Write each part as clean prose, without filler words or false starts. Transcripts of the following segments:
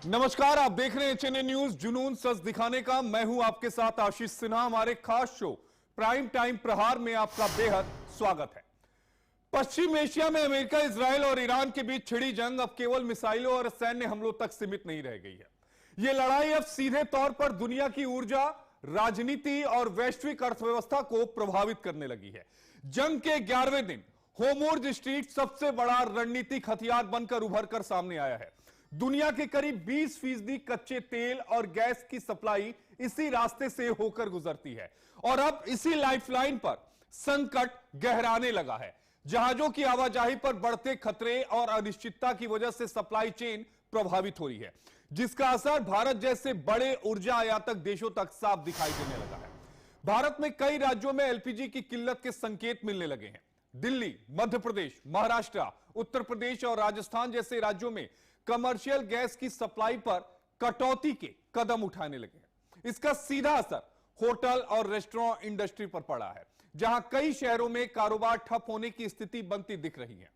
नमस्कार, आप देख रहे हैं चैनल न्यूज जुनून सच दिखाने का। मैं हूं आपके साथ आशीष सिन्हा। हमारे खास शो प्राइम टाइम प्रहार में आपका बेहद स्वागत है। पश्चिम एशिया में अमेरिका, इजरायल और ईरान के बीच छिड़ी जंग अब केवल मिसाइलों और सैन्य हमलों तक सीमित नहीं रह गई है। यह लड़ाई अब सीधे तौर पर दुनिया की ऊर्जा, राजनीति और वैश्विक अर्थव्यवस्था को प्रभावित करने लगी है। जंग के 11वें दिन होर्मुज़ स्ट्रीट सबसे बड़ा रणनीतिक हथियार बनकर उभर कर सामने आया है। दुनिया के करीब 20% कच्चे तेल और गैस की सप्लाई इसी रास्ते से होकर गुजरती है और अब इसी लाइफलाइन पर संकट गहराने लगा है। जहाजों की आवाजाही पर बढ़ते खतरे और अनिश्चितता की वजह से सप्लाई चेन प्रभावित हो रही है, जिसका असर भारत जैसे बड़े ऊर्जा आयातक देशों तक साफ दिखाई देने लगा है। भारत में कई राज्यों में एलपीजी की किल्लत के संकेत मिलने लगे हैं। दिल्ली, मध्य प्रदेश, महाराष्ट्र, उत्तर प्रदेश और राजस्थान जैसे राज्यों में कमर्शियल गैस की सप्लाई पर कटौती के कदम उठाने लगे हैं। इसका सीधा असर होटल और रेस्टोरेंट इंडस्ट्री पर पड़ा है, जहां कई शहरों में कारोबार ठप होने की स्थिति बनती दिख रही है।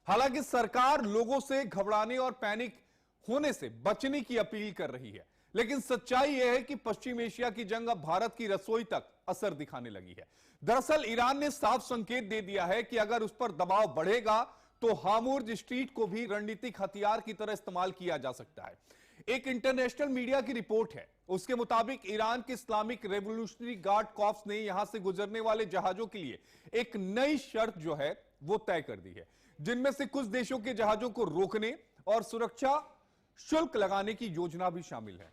हालांकि सरकार लोगों से घबराने और पैनिक होने से बचने की अपील कर रही है, लेकिन सच्चाई यह है कि पश्चिम एशिया की जंग अब भारत की रसोई तक असर दिखाने लगी है। दरअसल ईरान ने साफ संकेत दे दिया है कि अगर उस पर दबाव बढ़ेगा तो होर्मुज़ स्ट्रीट को भी रणनीतिक हथियार की तरह इस्तेमाल किया जा सकता है। एक इंटरनेशनल मीडिया की रिपोर्ट है, उसके मुताबिक ईरान के इस्लामिक रेवोल्यूशनरी गार्ड कॉर्प्स ने यहां से गुजरने वाले जहाजों के लिए एक नई शर्त जो है वो तय कर दी है, जिनमें से कुछ देशों के जहाजों को रोकने और सुरक्षा शुल्क लगाने की योजना भी शामिल है।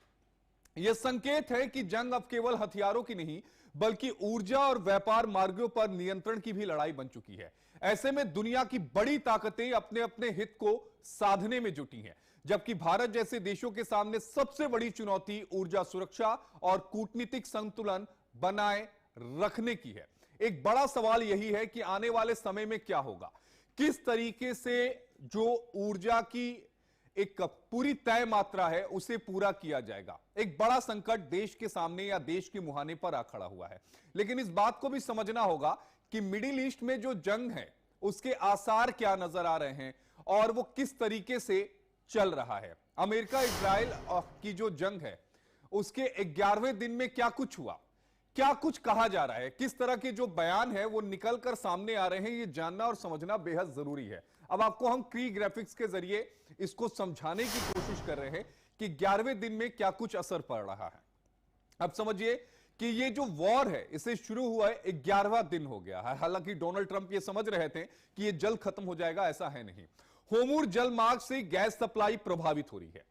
यह संकेत है कि जंग अब केवल हथियारों की नहीं, बल्कि ऊर्जा और व्यापार मार्गों पर नियंत्रण की भी लड़ाई बन चुकी है। ऐसे में दुनिया की बड़ी ताकतें अपने अपने हित को साधने में जुटी हैं, जबकि भारत जैसे देशों के सामने सबसे बड़ी चुनौती ऊर्जा सुरक्षा और कूटनीतिक संतुलन बनाए रखने की है। एक बड़ा सवाल यही है कि आने वाले समय में क्या होगा, किस तरीके से जो ऊर्जा की एक पूरी तय मात्रा है उसे पूरा किया जाएगा। एक बड़ा संकट देश के सामने या देश के मुहाने पर आ खड़ा हुआ है। लेकिन इस बात को भी समझना होगा कि मिडिल ईस्ट में जो जंग है उसके आसार क्या नजर आ रहे हैं और वो किस तरीके से चल रहा है। अमेरिका इजराइल की जो जंग है उसके 11वें दिन में क्या कुछ हुआ, क्या कुछ कहा जा रहा है, किस तरह के जो बयान है वो निकल कर सामने आ रहे हैं, ये जानना और समझना बेहद जरूरी है। अब आपको हम क्री ग्राफिक्स के जरिए इसको समझाने की कोशिश कर रहे हैं कि 11वें दिन में क्या कुछ असर पड़ रहा है। अब समझिए कि ये जो वॉर है इसे शुरू हुआ है 11वां दिन हो गया है। हालांकि डोनाल्ड ट्रंप ये समझ रहे थे कि ये जल्द खत्म हो जाएगा, ऐसा है नहीं। होर्मुज़ जलमार्ग से गैस सप्लाई प्रभावित हो रही है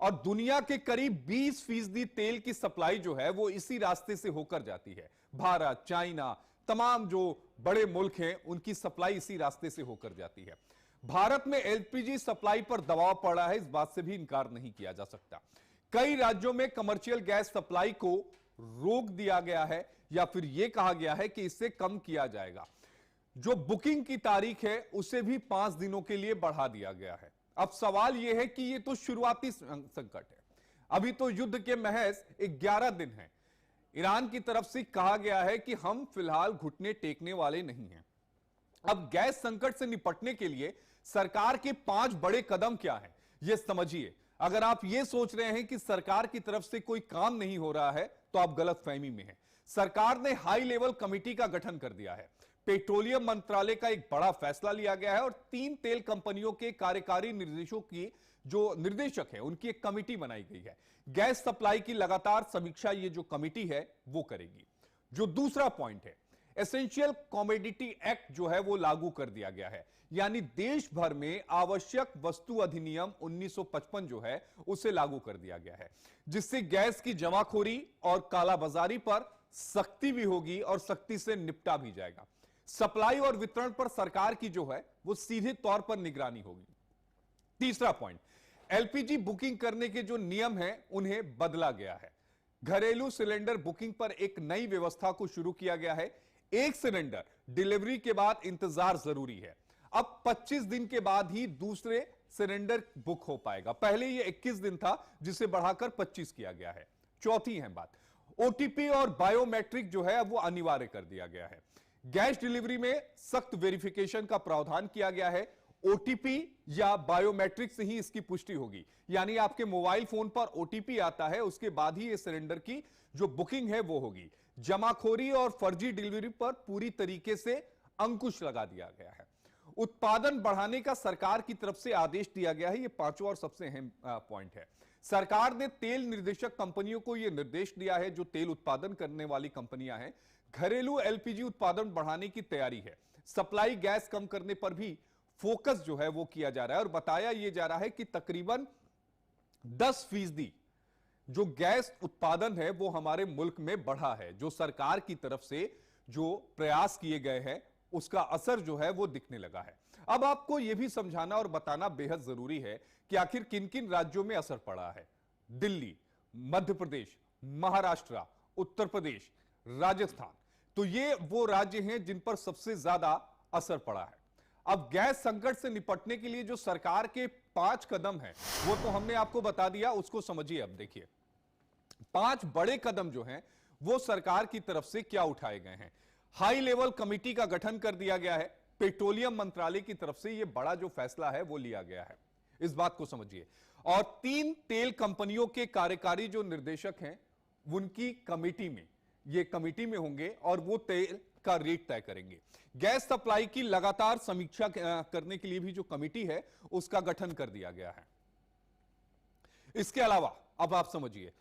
और दुनिया के करीब 20% तेल की सप्लाई जो है वो इसी रास्ते से होकर जाती है। भारत, चाइना, तमाम जो बड़े मुल्क हैं उनकी सप्लाई इसी रास्ते से होकर जाती है। भारत में एलपीजी सप्लाई पर दबाव पड़ा है, इस बात से भी इनकार नहीं किया जा सकता। कई राज्यों में कमर्शियल गैस सप्लाई को रोक दिया गया है या फिर यह कहा गया है कि इसे कम किया जाएगा। जो बुकिंग की तारीख है उसे भी 5 दिनों के लिए बढ़ा दिया गया है। अब सवाल यह है कि यह तो शुरुआती संकट है, अभी तो युद्ध के महज 11 दिन हैं। ईरान की तरफ से कहा गया है कि हम फिलहाल घुटने टेकने वाले नहीं हैं। अब गैस संकट से निपटने के लिए सरकार के 5 बड़े कदम क्या हैं, यह समझिए। अगर आप यह सोच रहे हैं कि सरकार की तरफ से कोई काम नहीं हो रहा है तो आप गलतफहमी में हैं। सरकार ने हाई लेवल कमेटी का गठन कर दिया है। पेट्रोलियम मंत्रालय का एक बड़ा फैसला लिया गया है और 3 तेल कंपनियों के कार्यकारी निर्देशों की जो निर्देशक है उनकी एक कमेटी बनाई गई है। गैस सप्लाई की लगातार समीक्षा ये जो कमेटी है वो करेगी। जो दूसरा पॉइंट है, एसेंशियल कमोडिटी एक्ट जो है वो लागू कर दिया गया है, यानी देश भर में आवश्यक वस्तु अधिनियम 1955 जो है उसे लागू कर दिया गया है, जिससे गैस की जमाखोरी और कालाबाजारी पर सख्ती भी होगी और सख्ती से निपटा भी जाएगा। सप्लाई और वितरण पर सरकार की जो है वो सीधे तौर पर निगरानी होगी। तीसरा पॉइंट, एलपीजी बुकिंग करने के जो नियम हैं उन्हें बदला गया है। घरेलू सिलेंडर बुकिंग पर एक नई व्यवस्था को शुरू किया गया है। एक सिलेंडर डिलीवरी के बाद इंतजार जरूरी है। अब 25 दिन के बाद ही दूसरे सिलेंडर बुक हो पाएगा। पहले यह 21 दिन था जिसे बढ़ाकर 25 किया गया है। चौथी है बात, ओटीपी और बायोमेट्रिक जो है अब वो अनिवार्य कर दिया गया है। गैस डिलीवरी में सख्त वेरिफिकेशन का प्रावधान किया गया है। ओटीपी या बायोमेट्रिक से ही इसकी पुष्टि होगी। यानी आपके मोबाइल फोन पर ओटीपी आता है, उसके बाद ही ये सिलेंडर की जो बुकिंग है वो होगी। जमाखोरी और फर्जी डिलीवरी पर पूरी तरीके से अंकुश लगा दिया गया है। उत्पादन बढ़ाने का सरकार की तरफ से आदेश दिया गया है। ये पांचवा और सबसे अहम पॉइंट है। सरकार ने तेल निर्देशक कंपनियों को यह निर्देश दिया है, जो तेल उत्पादन करने वाली कंपनियां हैं, घरेलू एलपीजी उत्पादन बढ़ाने की तैयारी है। सप्लाई गैस कम करने पर भी फोकस जो है वो किया जा रहा है और बताया यह जा रहा है कि तकरीबन 10% जो गैस उत्पादन है वो हमारे मुल्क में बढ़ा है। जो सरकार की तरफ से जो प्रयास किए गए हैं उसका असर जो है वो दिखने लगा है। अब आपको यह भी समझाना और बताना बेहद जरूरी है कि आखिर किन किन राज्यों में असर पड़ा है। दिल्ली, मध्य प्रदेश, महाराष्ट्र, उत्तर प्रदेश, राजस्थान, तो ये वो राज्य हैं जिन पर सबसे ज्यादा असर पड़ा है। अब गैस संकट से निपटने के लिए जो सरकार के 5 कदम हैं वो तो हमने आपको बता दिया, उसको समझिए। अब देखिए 5 बड़े कदम जो हैं वो सरकार की तरफ से क्या उठाए गए हैं। हाई लेवल कमेटी का गठन कर दिया गया है। पेट्रोलियम मंत्रालय की तरफ से यह बड़ा जो फैसला है वो लिया गया है, इस बात को समझिए। और 3 तेल कंपनियों के कार्यकारी जो निर्देशक हैं उनकी कमेटी में होंगे और वो तेल का रेट तय करेंगे। गैस सप्लाई की लगातार समीक्षा करने के लिए भी जो कमेटी है उसका गठन कर दिया गया है। इसके अलावा अब आप समझिए,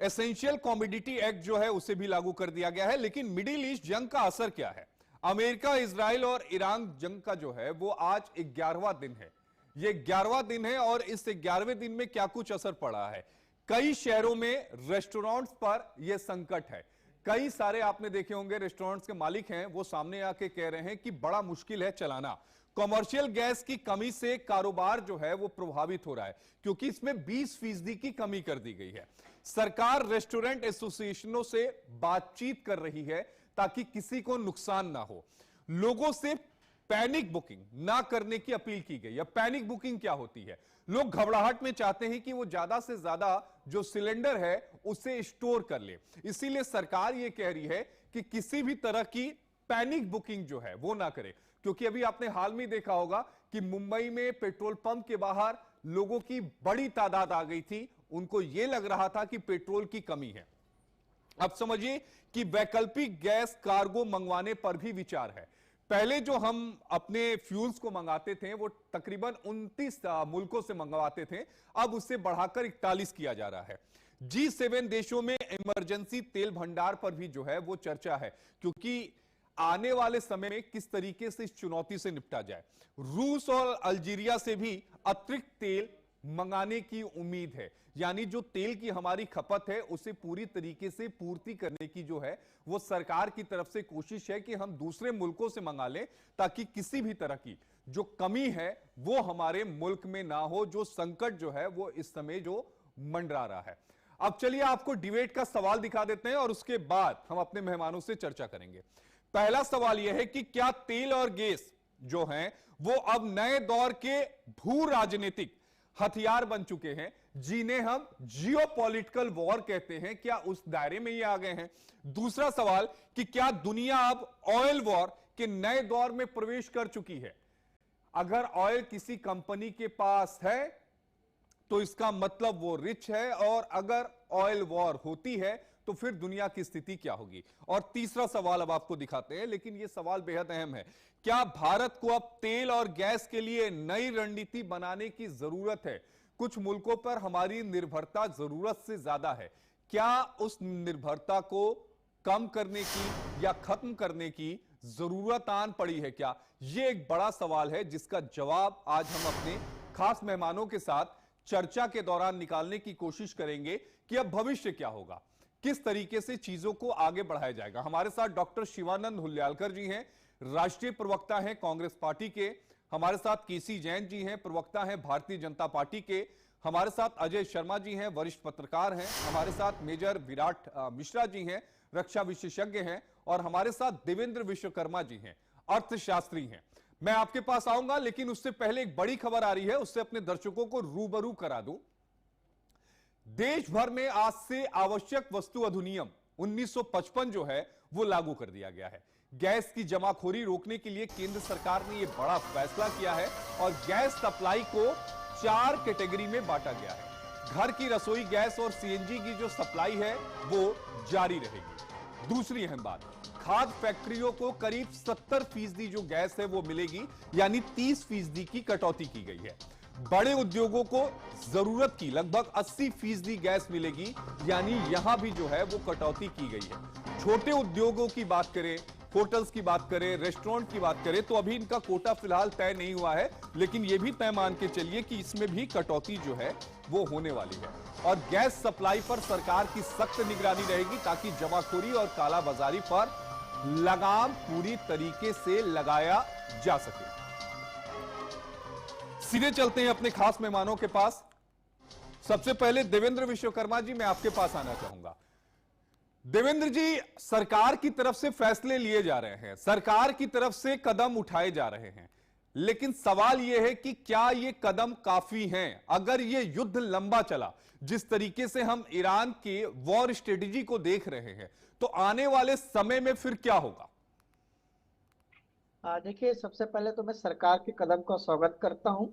एसेंशियल कॉमोडिटी एक्ट जो है उसे भी लागू कर दिया गया है। लेकिन मिडिल ईस्ट जंग का असर क्या है? अमेरिका, इजराइल और ईरान जंग का जो है वो आज 11वां दिन है। ये 11वां दिन है और इस 11वें दिन में क्या कुछ असर पड़ा है। कई शहरों में रेस्टोरेंट्स पर यह संकट है। कई सारे आपने देखे होंगे रेस्टोरेंट्स के मालिक हैं वो सामने आके कह रहे हैं कि बड़ा मुश्किल है चलाना। कॉमर्शियल गैस की कमी से कारोबार जो है वो प्रभावित हो रहा है, क्योंकि इसमें 20% की कमी कर दी गई है। सरकार रेस्टोरेंट एसोसिएशनों से बातचीत कर रही है ताकि किसी को नुकसान ना हो। लोगों से पैनिक बुकिंग ना करने की अपील की गई है। पैनिक बुकिंग क्या होती है? लोग घबराहट में चाहते हैं कि वो ज्यादा से ज्यादा जो सिलेंडर है उसे स्टोर कर ले। इसीलिए सरकार ये कह रही है कि किसी भी तरह की पैनिक बुकिंग जो है वो ना करे। क्योंकि अभी आपने हाल में देखा होगा कि मुंबई में पेट्रोल पंप के बाहर लोगों की बड़ी तादाद आ गई थी। उनको यह लग रहा था कि पेट्रोल की कमी है। अब समझिए कि वैकल्पिक गैस कार्गो मंगवाने पर भी विचार है। पहले जो हम अपने फ्यूल्स को मंगाते थे वो तकरीबन 29 मुल्कों से मंगवाते थे, अब उससे बढ़ाकर 41 किया जा रहा है। G7 देशों में इमरजेंसी तेल भंडार पर भी जो है वो चर्चा है, क्योंकि आने वाले समय में किस तरीके से इस चुनौती से निपटा जाए। रूस और अल्जीरिया से भी अतिरिक्त तेल मंगाने की उम्मीद है। यानी जो तेल की हमारी खपत है उसे पूरी तरीके से पूर्ति करने की जो है वो सरकार की तरफ से कोशिश है कि हम दूसरे मुल्कों से मंगा लें, ताकि किसी भी तरह की जो कमी है वो हमारे मुल्क में ना हो, जो संकट जो है वो इस समय जो मंडरा रहा है। अब चलिए आपको डिबेट का सवाल दिखा देते हैं और उसके बाद हम अपने मेहमानों से चर्चा करेंगे। पहला सवाल यह है कि क्या तेल और गैस जो हैं वो अब नए दौर के भू राजनीतिक हथियार बन चुके हैं, जिन्हें हम जियोपॉलिटिकल वॉर कहते हैं, क्या उस दायरे में ये आ गए हैं? दूसरा सवाल कि क्या दुनिया अब ऑयल वॉर के नए दौर में प्रवेश कर चुकी है? अगर ऑयल किसी कंपनी के पास है तो इसका मतलब वो रिच है, और अगर ऑयल वॉर होती है तो फिर दुनिया की स्थिति क्या होगी? और तीसरा सवाल अब आपको दिखाते हैं, लेकिन यह सवाल बेहद अहम है। क्या भारत को अब तेल और गैस के लिए नई रणनीति बनाने की जरूरत है? कुछ मुल्कों पर हमारी निर्भरता जरूरत से ज्यादा है। क्या उस निर्भरता को कम करने की या खत्म करने की जरूरत आन पड़ी है क्या? यह एक बड़ा सवाल है जिसका जवाब आज हम अपने खास मेहमानों के साथ चर्चा के दौरान निकालने की कोशिश करेंगे कि अब भविष्य क्या होगा, किस तरीके से चीजों को आगे बढ़ाया जाएगा। हमारे साथ डॉक्टर शिवानंद हुल्यालकर जी हैं, राष्ट्रीय प्रवक्ता हैं कांग्रेस पार्टी के। हमारे साथ केसी जैन जी हैं, प्रवक्ता हैं भारतीय जनता पार्टी के। हमारे साथ अजय शर्मा जी हैं, वरिष्ठ पत्रकार हैं। हमारे साथ मेजर विराट मिश्रा जी हैं, रक्षा विशेषज्ञ हैं। और हमारे साथ देवेंद्र विश्वकर्मा जी हैं, अर्थशास्त्री हैं। मैं आपके पास आऊंगा, लेकिन उससे पहले एक बड़ी खबर आ रही है, उससे अपने दर्शकों को रूबरू करा दूं। देश भर में आज से आवश्यक वस्तु अधिनियम 1955 जो है वो लागू कर दिया गया है। गैस की जमाखोरी रोकने के लिए केंद्र सरकार ने यह बड़ा फैसला किया है और गैस सप्लाई को 4 कैटेगरी में बांटा गया है। घर की रसोई गैस और सीएनजी की जो सप्लाई है वो जारी रहेगी। दूसरी अहम बात, खाद्य फैक्ट्रियों को करीब 70% जो गैस है वो मिलेगी, यानी 30% की कटौती की गई है। बड़े उद्योगों को जरूरत की लगभग 80% गैस मिलेगी, यानी यहां भी जो है वो कटौती की गई है। छोटे उद्योगों की बात करें, होटल्स की बात करें, रेस्टोरेंट की बात करें, तो अभी इनका कोटा फिलहाल तय नहीं हुआ है, लेकिन यह भी तय मान के चलिए कि इसमें भी कटौती जो है वो होने वाली है। और गैस सप्लाई पर सरकार की सख्त निगरानी रहेगी ताकि जमाखोरी और कालाबाजारी पर लगाम पूरी तरीके से लगाया जा सके। सीधे चलते हैं अपने खास मेहमानों के पास। सबसे पहले देवेंद्र विश्वकर्मा जी, मैं आपके पास आना चाहूंगा। देवेंद्र जी, सरकार की तरफ से फैसले लिए जा रहे हैं, सरकार की तरफ से कदम उठाए जा रहे हैं, लेकिन सवाल यह है कि क्या ये कदम काफी हैं? अगर ये युद्ध लंबा चला, जिस तरीके से हम ईरान के वॉर स्ट्रेटेजी को देख रहे हैं, तो आने वाले समय में फिर क्या होगा? देखिए, सबसे पहले तो मैं सरकार के कदम का स्वागत करता हूं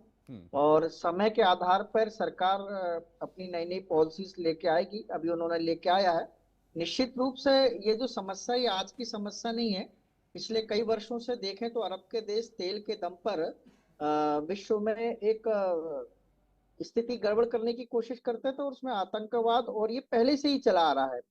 और समय के आधार पर सरकार अपनी नई नई पॉलिसीज लेके आएगी। अभी उन्होंने लेके आया है। निश्चित रूप से ये जो समस्या, ये आज की समस्या नहीं है। पिछले कई वर्षों से देखें तो अरब के देश तेल के दम पर विश्व में एक स्थिति गड़बड़ करने की कोशिश करते थे और उसमें आतंकवाद, और ये पहले से ही चला आ रहा है।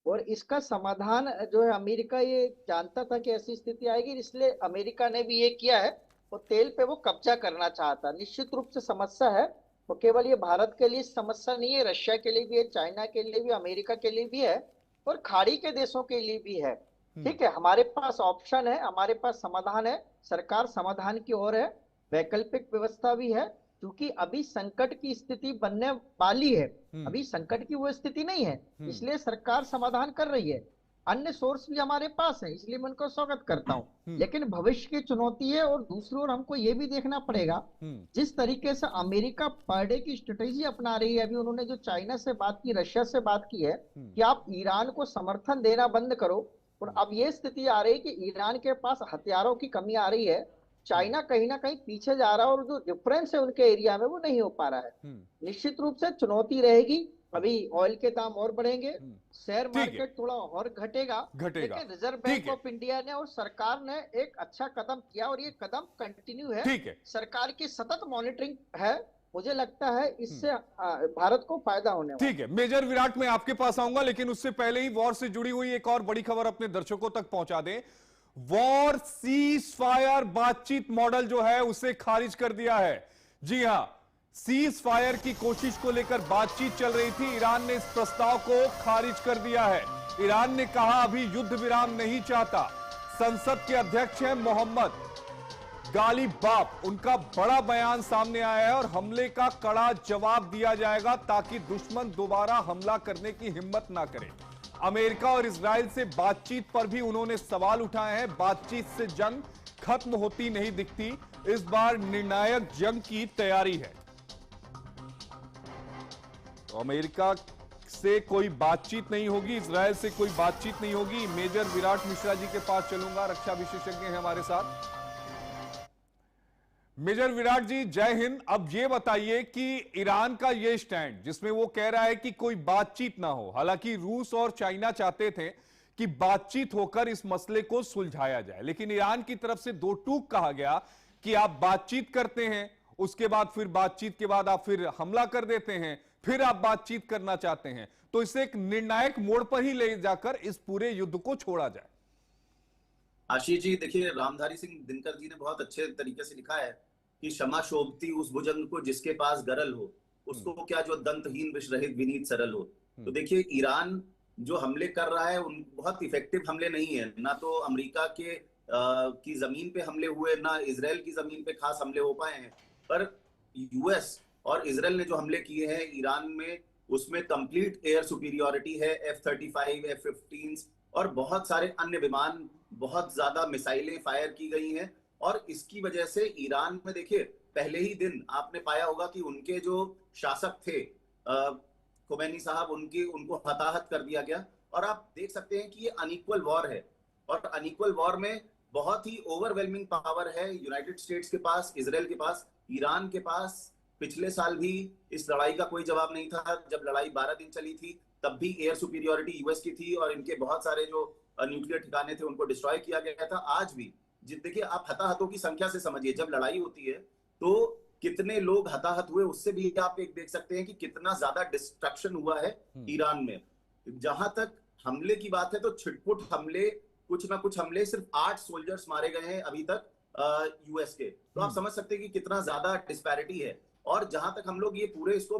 और इसका समाधान जो है, अमेरिका ये जानता था कि ऐसी स्थिति आएगी, इसलिए अमेरिका ने भी ये किया है और तेल पे वो कब्जा करना चाहता। निश्चित रूप से समस्या है, वो केवल ये भारत के लिए समस्या नहीं है, रशिया के लिए भी है, चाइना के लिए भी, अमेरिका के लिए भी है और खाड़ी के देशों के लिए भी है। ठीक है, हमारे पास ऑप्शन है, हमारे पास समाधान है, सरकार समाधान की ओर है, वैकल्पिक व्यवस्था भी है। क्योंकि अभी संकट की स्थिति बनने वाली है, अभी संकट की वो स्थिति नहीं है, इसलिए सरकार समाधान कर रही है। अन्य सोर्स भी हमारे पास है, इसलिए मैं उनको स्वागत करता हूं। लेकिन भविष्य की चुनौती है और दूसरी ओर हमको ये भी देखना पड़ेगा, जिस तरीके से अमेरिका पर डे की स्ट्रेटेजी अपना रही है। अभी उन्होंने जो चाइना से बात की, रशिया से बात की है कि आप ईरान को समर्थन देना बंद करो, और अब ये स्थिति आ रही है कि ईरान के पास हथियारों की कमी आ रही है, चाइना कहीं ना कहीं पीछे जा रहा है और जो डिफरेंस है उनके एरिया में वो नहीं हो पा रहा है। निश्चित रूप से चुनौती रहेगी। अभी ऑयल के दाम और बढ़ेंगे, शेयर मार्केट थोड़ा और घटेगा, लेकिन रिजर्व बैंक ऑफ इंडिया ने और सरकार ने एक अच्छा कदम किया और ये कदम कंटिन्यू है। सरकार की सतत मॉनिटरिंग है। मुझे लगता है इससे भारत को फायदा होने वाला। ठीक है, मेजर विराट, मैं आपके पास आऊंगा, लेकिन उससे पहले ही वॉर से जुड़ी हुई एक और बड़ी खबर अपने दर्शकों तक पहुंचा दें। वॉर सीज फायर बातचीत मॉडल जो है उसे खारिज कर दिया है। जी हां, सीज फायर की कोशिश को लेकर बातचीत चल रही थी, ईरान ने इस प्रस्ताव को खारिज कर दिया है। ईरान ने कहा अभी युद्ध विराम नहीं चाहता। संसद के अध्यक्ष हैं मोहम्मद गालिबाफ, उनका बड़ा बयान सामने आया है और हमले का कड़ा जवाब दिया जाएगा ताकि दुश्मन दोबारा हमला करने की हिम्मत ना करे। अमेरिका और इजराइल से बातचीत पर भी उन्होंने सवाल उठाए हैं। बातचीत से जंग खत्म होती नहीं दिखती, इस बार निर्णायक जंग की तैयारी है। तो अमेरिका से कोई बातचीत नहीं होगी, इजराइल से कोई बातचीत नहीं होगी। मेजर विराट मिश्रा जी के पास चलूंगा, रक्षा विशेषज्ञ हैं हमारे साथ। मेजर विराट जी, जय हिंद। अब यह बताइए कि ईरान का यह स्टैंड जिसमें वो कह रहा है कि कोई बातचीत ना हो, हालांकि रूस और चाइना चाहते थे कि बातचीत होकर इस मसले को सुलझाया जाए, लेकिन ईरान की तरफ से दो टूक कहा गया कि आप बातचीत करते हैं, उसके बाद फिर बातचीत के बाद आप फिर हमला कर देते हैं, फिर आप बातचीत करना चाहते हैं, तो इसे एक निर्णायक मोड़ पर ही ले जाकर इस पूरे युद्ध को छोड़ा जाए। आशीष जी, देखिए, रामधारी सिंह दिनकर जी ने बहुत अच्छे तरीके से लिखा है कि क्षमा शोभती उस भुजंग को जिसके पास गरल हो, उसको क्या जो दंतहीन विष रहित विनीत सरल हो। तो देखिए, ईरान जो हमले कर रहा है उन बहुत इफेक्टिव हमले नहीं है। ना तो अमेरिका के की जमीन पे हमले हुए, ना इजराइल की जमीन पे खास हमले हो पाए हैं, पर यूएस और इजराइल ने जो हमले किए हैं ईरान में, उसमें कंप्लीट एयर सुपीरियोरिटी है। F-35, F-15 और बहुत सारे अन्य विमान, बहुत ज्यादा मिसाइलें फायर की गई हैं। और इसकी वजह से ईरान में देखिए, पहले ही दिन आपने पाया होगा कि उनके जो शासक थे खुमैनी साहब, उनको हताहत कर दिया गया। और आप देख सकते हैं कि ये अनइक्वल वॉर है। और अनइक्वल वॉर में बहुत ही ओवरवेलमिंग पावर है यूनाइटेड स्टेट्स के पास, इजराइल के पास, ईरान के पास। पिछले साल भी इस लड़ाई का कोई जवाब नहीं था। जब लड़ाई 12 दिन चली थी तब भी एयर सुपीरियोरिटी यूएस की थी और इनके बहुत सारे जो न्यूक्लियर ठिकाने थे उनको डिस्ट्रॉय किया गया था। आज भी देखिए, आप हताहतों की संख्या से समझिए, जब लड़ाई होती है तो कितने लोग हताहत हुए उससे भी आप एक देख सकते हैं कि कितना ज्यादा डिस्ट्रक्शन हुआ है ईरान में। जहां तक हमले की बात है तो छिटपुट हमले, कुछ ना कुछ हमले, सिर्फ 8 सोल्जर्स मारे गए हैं अभी तक यूएस के। तो आप समझ सकते हैं कि कितना ज्यादा डिस्पैरिटी है। और जहां तक हम लोग ये पूरे इसको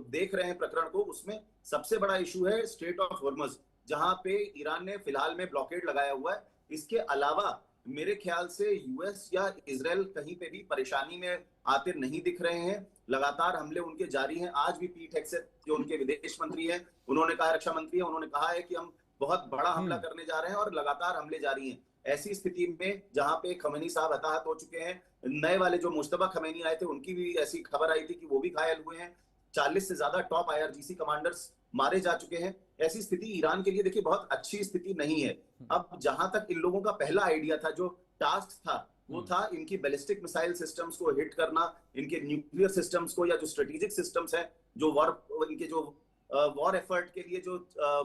देख रहे हैं प्रकरण को, उसमें सबसे बड़ा इशू है स्ट्रेट ऑफ हॉर्मज, जहां पे ईरान ने फिलहाल में ब्लॉकेड लगाया हुआ है। इसके अलावा मेरे ख्याल से यूएस या इजराइल कहीं पे भी परेशानी में आते नहीं दिख रहे हैं। लगातार हमले उनके जारी हैं। आज भी पीट हेगसेथ जो उनके विदेश मंत्री हैं, उन्होंने कहा, रक्षा मंत्री है, उन्होंने कहा है कि हम बहुत बड़ा हमला करने जा रहे हैं और लगातार हमले जारी हैं। ऐसी स्थिति में जहां पे खमेनी साहब हताहत हो चुके हैं, नए वाले जो मुश्तबा खमेनी आए थे उनकी भी ऐसी खबर आई थी कि वो भी घायल हुए हैं, 40 से ज्यादा टॉप आईआरजीसी कमांडर्स मारे जा चुके हैं। ऐसी स्थिति ईरान के लिए देखिए बहुत अच्छी स्थिति नहीं है। अब जहां तक इन लोगों का पहला आइडिया था, जो टास्क था, वो था इनकी बैलिस्टिक मिसाइल सिस्टम्स को हिट करना, इनके न्यूक्लियर सिस्टम्स को, या जो स्ट्रेटेजिक सिस्टम्स हैं, जो इनके जो वॉर एफर्ट के लिए जो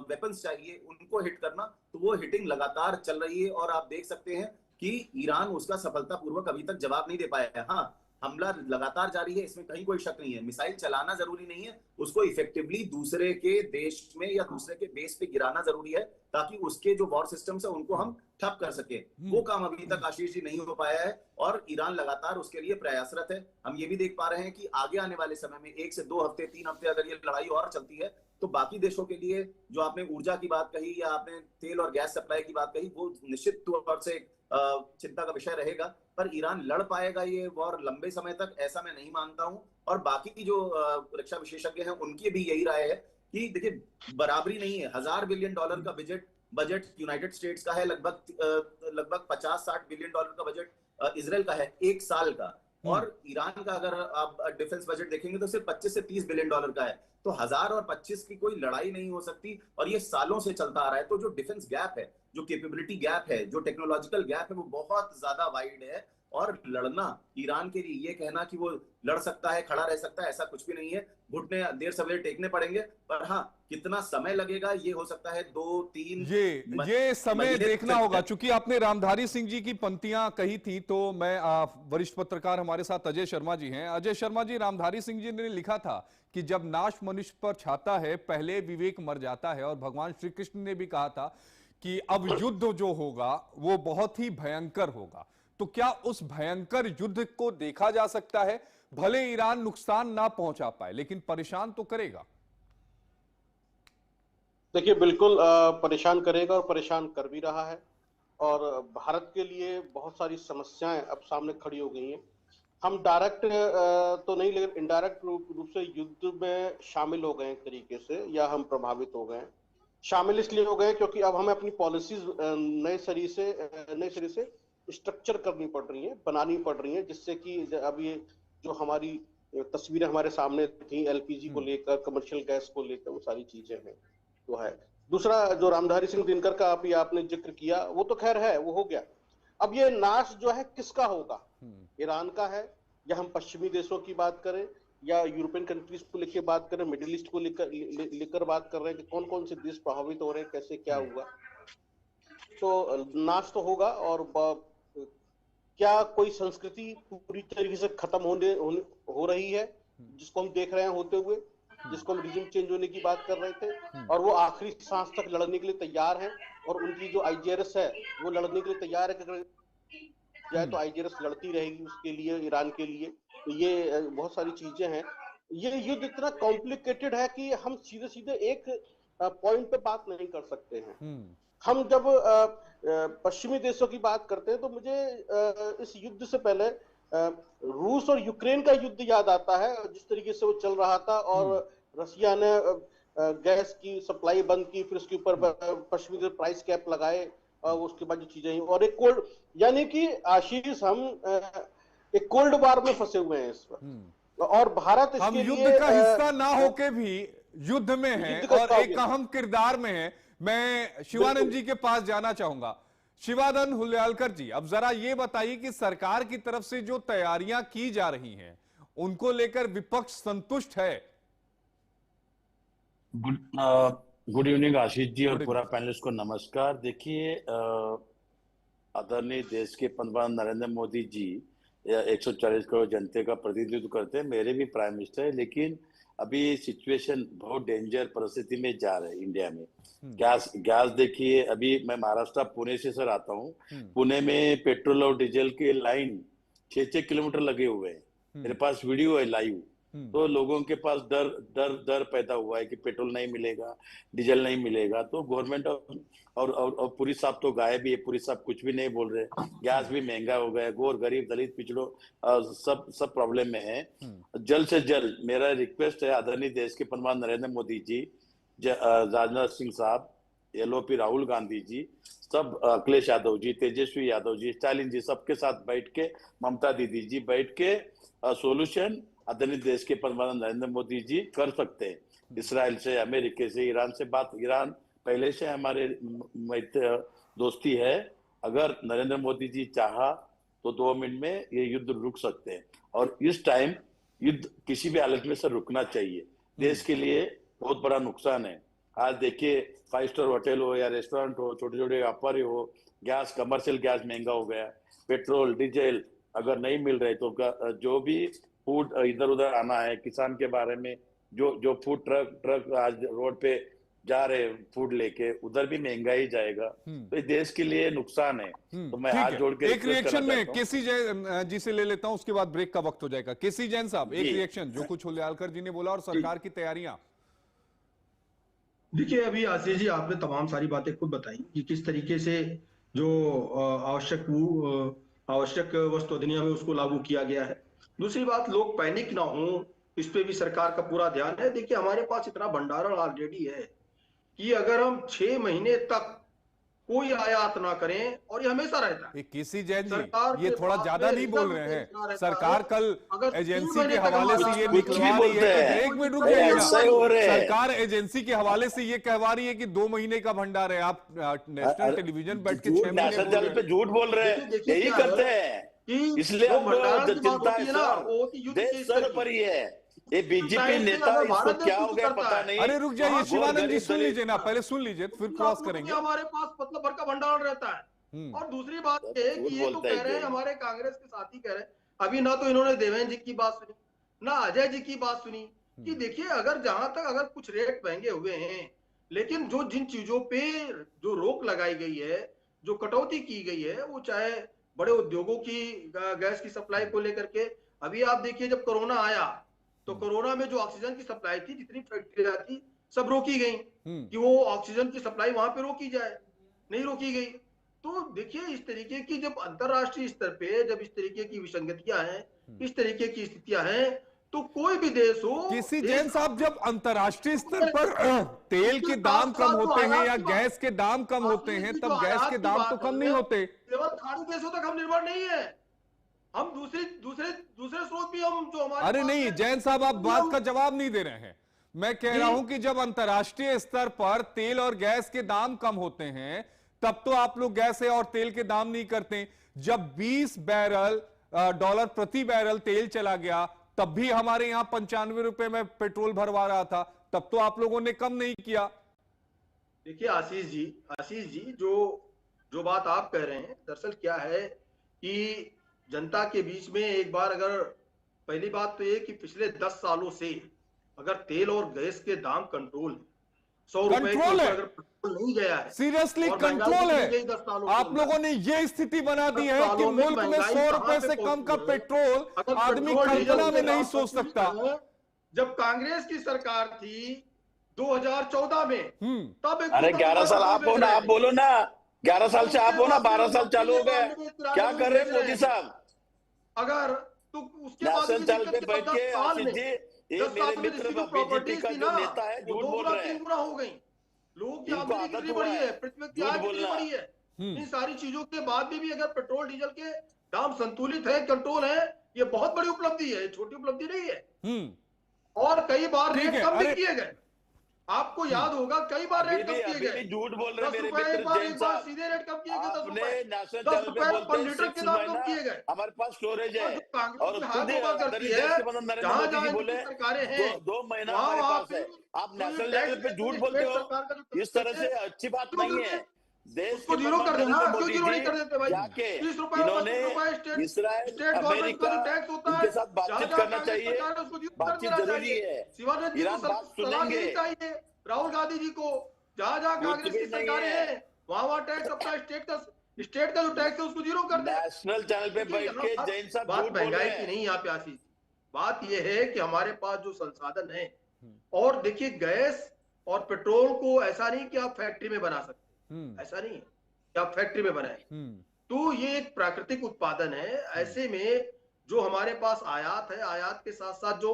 वेपन्स चाहिए उनको हिट करना। तो वो हिटिंग लगातार चल रही है और आप देख सकते हैं कि ईरान उसका सफलतापूर्वक अभी तक जवाब नहीं दे पाया है। हाँ, हमला लगातार जारी है, इसमें कहीं कोई शक नहीं है। मिसाइल चलाना जरूरी नहीं है, उसको इफेक्टिवली दूसरे के देश में या दूसरे के बेस पे गिराना जरूरी है, ताकि उसके जो वॉर सिस्टम्स है उनको हम ठप कर सके। वो काम अभी तक आशीष जी नहीं हो पाया है और ईरान लगातार उसके लिए प्रयासरत है। हम ये भी देख पा रहे हैं कि आगे आने वाले समय में 1 से 2 हफ्ते, 3 हफ्ते अगर ये लड़ाई और चलती है तो बाकी देशों के लिए, जो आपने ऊर्जा की बात कही या आपने तेल और गैस सप्लाई की बात कही, वो निश्चित तौर से चिंता का विषय रहेगा। पर ईरान लड़ पाएगा ये वॉर लंबे समय तक, ऐसा मैं नहीं मानता हूं। और बाकी जो रक्षा विशेषज्ञ हैं उनकी भी यही राय है कि देखिए बराबरी नहीं है। $1000 बिलियन का बजट यूनाइटेड स्टेट्स का है, लगभग 50-60 बिलियन डॉलर का बजट इजराइल का है एक साल का। और ईरान का अगर आप डिफेंस बजट देखेंगे तो सिर्फ 25 से 30 बिलियन डॉलर का है। तो 1000 और 25 की कोई लड़ाई नहीं हो सकती और ये सालों से चलता आ रहा है। तो जो डिफेंस गैप है, जो कैपेबिलिटी गैप है, जो टेक्नोलॉजिकल गैप है, वो बहुत ज्यादा वाइड है। और लड़ना, ईरान के लिए ये कहना कि वो लड़ सकता है, खड़ा रह सकता है, ऐसा कुछ भी नहीं है। घुटने देर सवेरे टेकने पड़ेंगे, पर हाँ, कितना समय लगेगा ये हो सकता है 2-3 ये समय देखना होगा। चूंकि आपने रामधारी सिंह जी की पंक्तियां कही थी, तो मैं वरिष्ठ पत्रकार हमारे साथ अजय शर्मा जी हैं। अजय शर्मा जी, रामधारी सिंह जी ने लिखा था कि जब नाश मनुष्य पर छाता है, पहले विवेक मर जाता है। और भगवान श्री कृष्ण ने भी कहा था कि अब युद्ध जो होगा वो बहुत ही भयंकर होगा। तो क्या उस भयंकर युद्ध को देखा जा सकता है? भले ईरान नुकसान ना पहुंचा पाए, लेकिन परेशान तो करेगा। देखिए, बिल्कुल परेशान करेगा और परेशान कर भी रहा है। और भारत के लिए बहुत सारी समस्याएं अब सामने खड़ी हो गई हैं। हम डायरेक्ट तो नहीं, लेकिन इनडायरेक्ट रूप से युद्ध में शामिल हो गए एक तरीके से, या हम प्रभावित हो गए। शामिल इसलिए हो गए क्योंकि अब हमें अपनी पॉलिसीज नए सिरे से स्ट्रक्चर करनी पड़ रही है, बनानी पड़ रही है, जिससे कि अब ये जो हमारी तस्वीरें हमारे सामने थी एलपीजी को लेकर, कमर्शियल गैस को लेकर, वो सारी चीजें हैं वो है। दूसरा, जो रामधारी सिंह दिनकर का आपने जिक्र किया, वो तो खैर है, वो हो गया। अब ये नाश जो है किसका होगा? ईरान का है, या हम पश्चिमी देशों की बात करें, या यूरोपियन कंट्रीज को लेकर बात करें, मिडिल ईस्ट को लेकर बात कर रहे हैं कि कौन कौन से देश प्रभावित हो रहे हैं, कैसे क्या हुआ। तो नाश तो होगा। और क्या कोई संस्कृति पूरी तरीके से खत्म हो रही है, जिसको हम देख रहे हैं होते हुए, जिसको हम रिजिम चेंज होने की बात कर रहे थे, और वो आखिरी सांस तक लड़ने के लिए तैयार है। और उनकी जो आईजीआरएस है वो लड़ने के लिए तैयार है कि अगर जाए तो आईजीआरएस लड़ती रहेगी उसके लिए, ईरान के लिए। तो ये बहुत सारी चीजें हैं। ये युद्ध इतना कॉम्प्लिकेटेड है कि हम सीधे सीधे एक पॉइंट पे बात नहीं कर सकते हैं। हम जब पश्चिमी देशों की बात करते हैं तो मुझे इस युद्ध से पहले रूस और यूक्रेन का युद्ध याद आता है, जिस तरीके से वो चल रहा था। और रसिया ने गैस की सप्लाई बंद की, फिर उसके ऊपर पश्चिमी देश प्राइस कैप लगाए, और उसके बाद जो चीजें, और एक कोल्ड, यानी कि आशीष, हम एक कोल्ड वार में फंसे हुए हैं इस वक्त। और भारत इसके हम लिए युद्ध का हिस्सा ना होके भी युद्ध में है और एक अहम किरदार में है। मैं शिवानंद जी के पास जाना चाहूंगा। शिवानंद हुल्यालकर जी, अब जरा ये बताइए कि सरकार की तरफ से जो तैयारियां की जा रही हैं उनको लेकर विपक्ष संतुष्ट है? गुड इवनिंग आशीष जी और Good पूरा पैनलिस्ट को नमस्कार। देखिए, आदरणीय देश के पंतप्रधान नरेंद्र मोदी जी 140 करोड़ जनता का प्रतिनिधित्व करते हैं, मेरे भी प्राइम मिनिस्टर है, लेकिन अभी सिचुएशन बहुत डेंजर परिस्थिति में जा रहे हैं इंडिया में। गैस देखिए, अभी मैं महाराष्ट्र पुणे से सर आता हूँ। पुणे में पेट्रोल और डीजल के लाइन 6-6 किलोमीटर लगे हुए हैं। मेरे पास वीडियो है लाइव। तो लोगों के पास डर पैदा हुआ है कि पेट्रोल नहीं मिलेगा, डीजल नहीं मिलेगा। तो गवर्नमेंट और पुरी साहब तो गायब ही है, पुरी साहब कुछ भी नहीं बोल रहे। गैस भी महंगा हो गया, गोर गरीब दलित पिछड़ों सब प्रॉब्लम में है। जल्द से जल्द मेरा रिक्वेस्ट है आदरणीय देश के प्रधानमंत्री नरेंद्र मोदी जी, राजनाथ सिंह साहब, LOP राहुल गांधी जी, सब अखिलेश यादव जी, तेजस्वी यादव जी, स्टालिन जी, सबके साथ बैठ के, ममता दीदी जी बैठ के सोल्यूशन आदरणीय देश के प्रधानमंत्री नरेंद्र मोदी जी कर सकते हैं। इसराइल से, अमेरिका से, ईरान से बात, ईरान पहले से हमारे दोस्ती है। अगर नरेंद्र मोदी जी चाहा तो 2 मिनट में ये युद्ध रुक सकते हैं। और इस टाइम युद्ध किसी भी हालत में सर रुकना चाहिए। देश के लिए बहुत बड़ा नुकसान है। आज देखिए, 5 स्टार होटल हो या रेस्टोरेंट हो, छोटे छोटे व्यापारी हो, गैस, कमर्शियल गैस महंगा हो गया, पेट्रोल डीजल अगर नहीं मिल रहे तो जो भी फूड इधर उधर आना है, किसान के बारे में जो फूड ट्रक आज रोड पे जा रहे फूड लेके, उधर भी महंगा ही जाएगा। तो देश के लिए नुकसान है। तो मैं हाथ जोड़ के एक रिएक्शन में केसी जैन जी से ले लेता हूं, उसके बाद ब्रेक का वक्त हो जाएगा। केसी जैन साहब, एक रिएक्शन जो कुछ हुल्यालकर जी ने बोला और सरकार की तैयारियां। देखिए, अभी आशीष जी आपने तमाम सारी बातें खुद बताई कि किस तरीके से जो आवश्यक वस्तु अधिनियम है उसको लागू किया गया है। दूसरी बात, लोग पैनिक ना हो, इस पे भी सरकार का पूरा ध्यान है। देखिए, हमारे पास इतना भंडारण ऑलरेडी है कि अगर हम 6 महीने तक कोई आयात ना करें, और ये हमेशा रहता है। केसी जैन जी, ये थोड़ा ज्यादा नहीं बोल रहे हैं। सरकार कल एजेंसी के हवाले से ये निकलवा रही है, एक मिनट रुक जाइएगा। सरकार एजेंसी के हवाले से ये कहवा रही है कि 2 महीने का भंडार है। आप नेशनल टेलीविजन बैठ के 6 महीने पे झूठ बोल रहे हैं, यही करते हैं। इसलिए चिंता है सर, देश सर पर ही है। ये बीजेपी नेता, इसको क्या हो गया पता नहीं। अरे रुक जाइए शिवानंद जी, सुन लीजिए ना, पहले सुन लीजिए फिर क्रॉस करेंगे। हमारे पास मतलब भर का भंडारण रहता है। और दूसरी बात ये कि ये तो कह रहे हैं, हमारे कांग्रेस के साथी कह रहे हैं, अभी ना तो इन्होंने देवेंद्र जी की बात सुनी, ना अजय जी की बात सुनी, कि देखिए अगर जहां तक अगर कुछ रेट महंगे हुए हैं, लेकिन जिन चीजों पे जो रोक लगाई गई है, जो कटौती की गई है, वो चाहे बड़े उद्योगों की गैस की सप्लाई को लेकर के, अभी आप देखिए जब कोरोना आया तो कोरोना में जो ऑक्सीजन की सप्लाई थी, जितनी फैक्ट्रियां थी, सब रोकी गई कि वो ऑक्सीजन की सप्लाई वहां पे रोकी जाए, नहीं रोकी गई। तो देखिए, इस तरीके की जब अंतरराष्ट्रीय स्तर पे जब इस तरीके की विसंगतियां हैं, इस तरीके की स्थितियां हैं, तो कोई भी देश हो। किसी जैन साहब, जब अंतरराष्ट्रीय स्तर पर तेल के दाम कम होते हैं या गैस के दाम कम होते हैं, तब गैस के दाम तो कम नहीं होते। केवल खाड़ी देशों तक हम निर्भर नहीं है, हम दूसरे स्रोत भी हम जो हमारे। अरे नहीं जैन साहब, आप बात का जवाब नहीं दे रहे हैं। मैं कह रहा हूं कि जब अंतरराष्ट्रीय स्तर पर तेल और गैस के दाम कम होते हैं, तब तो आप लोग गैस और तेल के दाम नहीं करते। जब $20 प्रति बैरल तेल चला गया, तब भी हमारे यहां 95 रुपए में पेट्रोल भरवा रहा था, तब तो आप लोगों ने कम नहीं किया। देखिए आशीष जी, जो बात आप कह रहे हैं, दरअसल क्या है कि जनता के बीच में एक बार, अगर पहली बात तो ये कि पिछले 10 सालों से अगर तेल और गैस के दाम कंट्रोल 100 रुपए अगर पेट्रोल नहीं गया है, सीरियसली कंट्रोल है। आप लोगों ने ये स्थिति बना दी है कि मुल्क में 100 रुपए से कम का पेट्रोल आदमी कल्पना में नहीं सोच सकता। जब कांग्रेस की सरकार थी 2014 में, तब अरे 11 साल आप हो ना, आप बोलो ना, 11 साल से आप हो ना, 12 साल चालू हो गए, क्या कर रहे हैं मोदी साहब? अगर तो उसके बाद चल पे बैठ के आशीष जी, ये मेरे मित्र बीजेपी का जो नेता है झूठ बोल रहे हैं, हो गई, लोगों की आमदनी कितनी बड़ी है, पृथ्वी की आय कितनी बड़ी है। इन सारी चीजों के बाद भी अगर पेट्रोल डीजल के दाम संतुलित है, कंट्रोल है, ये बहुत बड़ी उपलब्धि है, छोटी उपलब्धि नहीं है। और कई बार रेट कम भी किए गए। आपको याद होगा कई बार रेट कम किए गए, झूठ बोल रहे 10 मेरे रुपए मित्र एक बार जैन साहब। सीधे रेट कम किए गए, 10 आपने रुपए, नेशनल 10 चैनल पे रुपए बोलते पर हैं लीटर 6 के दाम कम महीना किए गए। हमारे पास स्टोरेज है, और जो कांग्रेस और की खुद हाथ धोखा करती है, देश के प्रधानमंत्री नरेंद्र जहां मोदी जी जहां बोले इनकी सरकारें हैं, 2 महीना वहां हमारे वहां पास पे है। आप जो ये नेशनल टैक्स लेवल पे लेते झूठ हैं बोलते स्टेट हो, सरकार का, जो इस टैक्स तरह लेते से हैं, अच्छी बात जीरो नहीं कर है। दें, देश उसको के जीरो कर देना, प्रधानमंत्री नरेंद्र क्यों मोदी जीरो नहीं जी कर देते भाई? जाके 30 रुपए और 32 इन्होंने रुपए स्टेट इसराइल, स्टेट गवर्नमेंट का अमेरिका, जो टैक्स होता है, इनके साथ जहां बातचीत जहां करना कांग्रेस चाहिए। सरकार है उसको जीरो कर बातचीत देना जरूरी चाहिए। है। शिवराज जी को ईरान बात सलाह सुनेंगे, देनी चाहिए, राहुल गांधी जी को, जहां जहां कुछ कांग्रेस भी की नहीं सरकारें है। हैं, वहां वहां टैक्स अपना स्टेट का जो टैक्स है उसको जीरो कर दे। नेशनल चैनल पे देखिए, बैठ यहाँ के बात जैन साहब बात झूठ बोल महंगाई रहे की हैं। नहीं है यहाँ पे आशीष जी। बात यह है कि हमारे पास जो संसाधन है, और देखिए गैस और पेट्रोल को ऐसा नहीं कि आप फैक्ट्री में बना सकते, ऐसा नहीं है कि आप फैक्ट्री में बनाए, तो ये एक प्राकृतिक उत्पादन है। ऐसे में जो हमारे पास आयात है, आयात के साथ साथ जो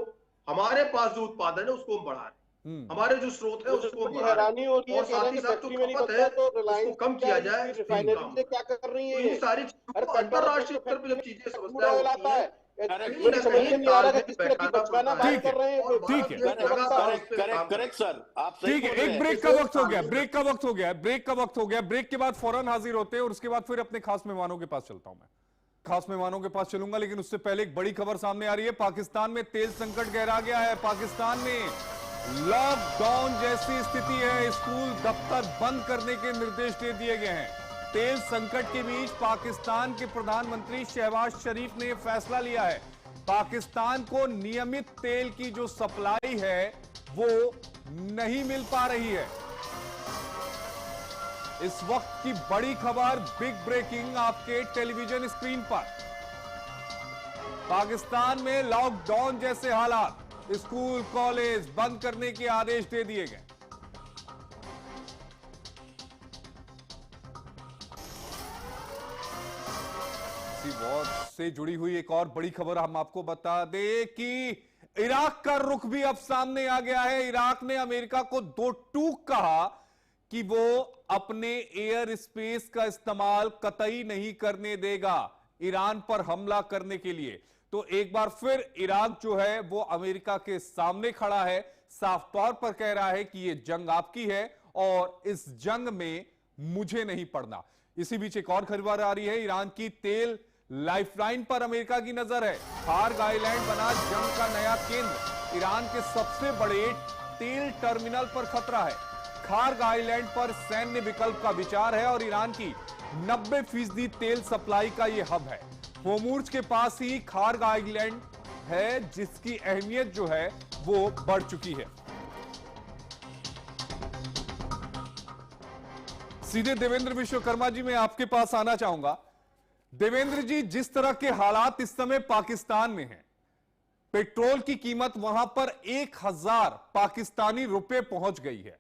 हमारे पास जो उत्पादन है उसको हम बढ़ा रहे हैं, हमारे जो स्रोत है उसको हम बढ़ा रहे हैरानी हो रही हैं, है, और कह रहे साथ हैं ही कि साथ जो फैक्ट्री में नहीं खपत बनता है तो उसको रिलायंस कम किया जाए, की तो यही काम रिफाइनरी से होगा। क्या कर रही तो है इन ये? सारी अरे चीजों को, पेट्रोल अंतरराष्ट्रीय स्तर पर जब फैक्ट्री चीजें कूड़ा समस्याएं ऑयल होती आता हैं, है, कहीं मेरी ना समझ में कहीं नहीं आ रहा कि तालमेल किस तरह की बैठाना बचकाना पड़ता है, बात कर रहे हैं। और भारत ठीक जो है। है लगातार उस पे काम कर करेक्ट सर, आप सही ठीक है, बोल रहे एक हैं। ब्रेक का वक्त हो गया, ब्रेक का वक्त हो गया, ब्रेक का वक्त हो गया। ब्रेक के बाद फौरन हाजिर होते हैं और उसके बाद फिर अपने खास मेहमानों के पास चलता हूं। मैं खास मेहमानों के पास चलूंगा, लेकिन उससे पहले एक बड़ी खबर सामने आ रही है। पाकिस्तान में तेल संकट गहरा गया है। पाकिस्तान में लॉकडाउन जैसी स्थिति है, स्कूल दफ्तर बंद करने के निर्देश दे दिए गए हैं। तेल संकट के बीच पाकिस्तान के प्रधानमंत्री शहबाज शरीफ ने यह फैसला लिया है। पाकिस्तान को नियमित तेल की जो सप्लाई है वो नहीं मिल पा रही है। इस वक्त की बड़ी खबर, बिग ब्रेकिंग आपके टेलीविजन स्क्रीन पर। पाकिस्तान में लॉकडाउन जैसे हालात, स्कूल कॉलेज बंद करने के आदेश दे दिए गए। इसी वॉर से जुड़ी हुई एक और बड़ी खबर हम आपको बता दें कि इराक का रुख भी अब सामने आ गया है। इराक ने अमेरिका को दो टूक कहा कि वो अपने एयर स्पेस का इस्तेमाल कतई नहीं करने देगा ईरान पर हमला करने के लिए। तो एक बार फिर इराक जो है वो अमेरिका के सामने खड़ा है, साफ तौर पर कह रहा है कि ये जंग आपकी है और इस जंग में मुझे नहीं पड़ना। इसी बीच एक और खबर आ रही है, ईरान की तेल लाइफलाइन पर अमेरिका की नजर है। खार्ग आइलैंड बना जंग का नया केंद्र। ईरान के सबसे बड़े तेल टर्मिनल पर खतरा है। खार्ग आइलैंड पर सैन्य विकल्प का विचार है और ईरान की 90% तेल सप्लाई का यह हब है। होर्मुज के पास ही खार्ग आइलैंड है, जिसकी अहमियत जो है वो बढ़ चुकी है। सीधे देवेंद्र विश्वकर्मा जी मैं आपके पास आना चाहूंगा। देवेंद्र जी, जिस तरह के हालात इस समय पाकिस्तान में हैं, पेट्रोल की कीमत वहां पर 1000 पाकिस्तानी रुपए पहुंच गई है।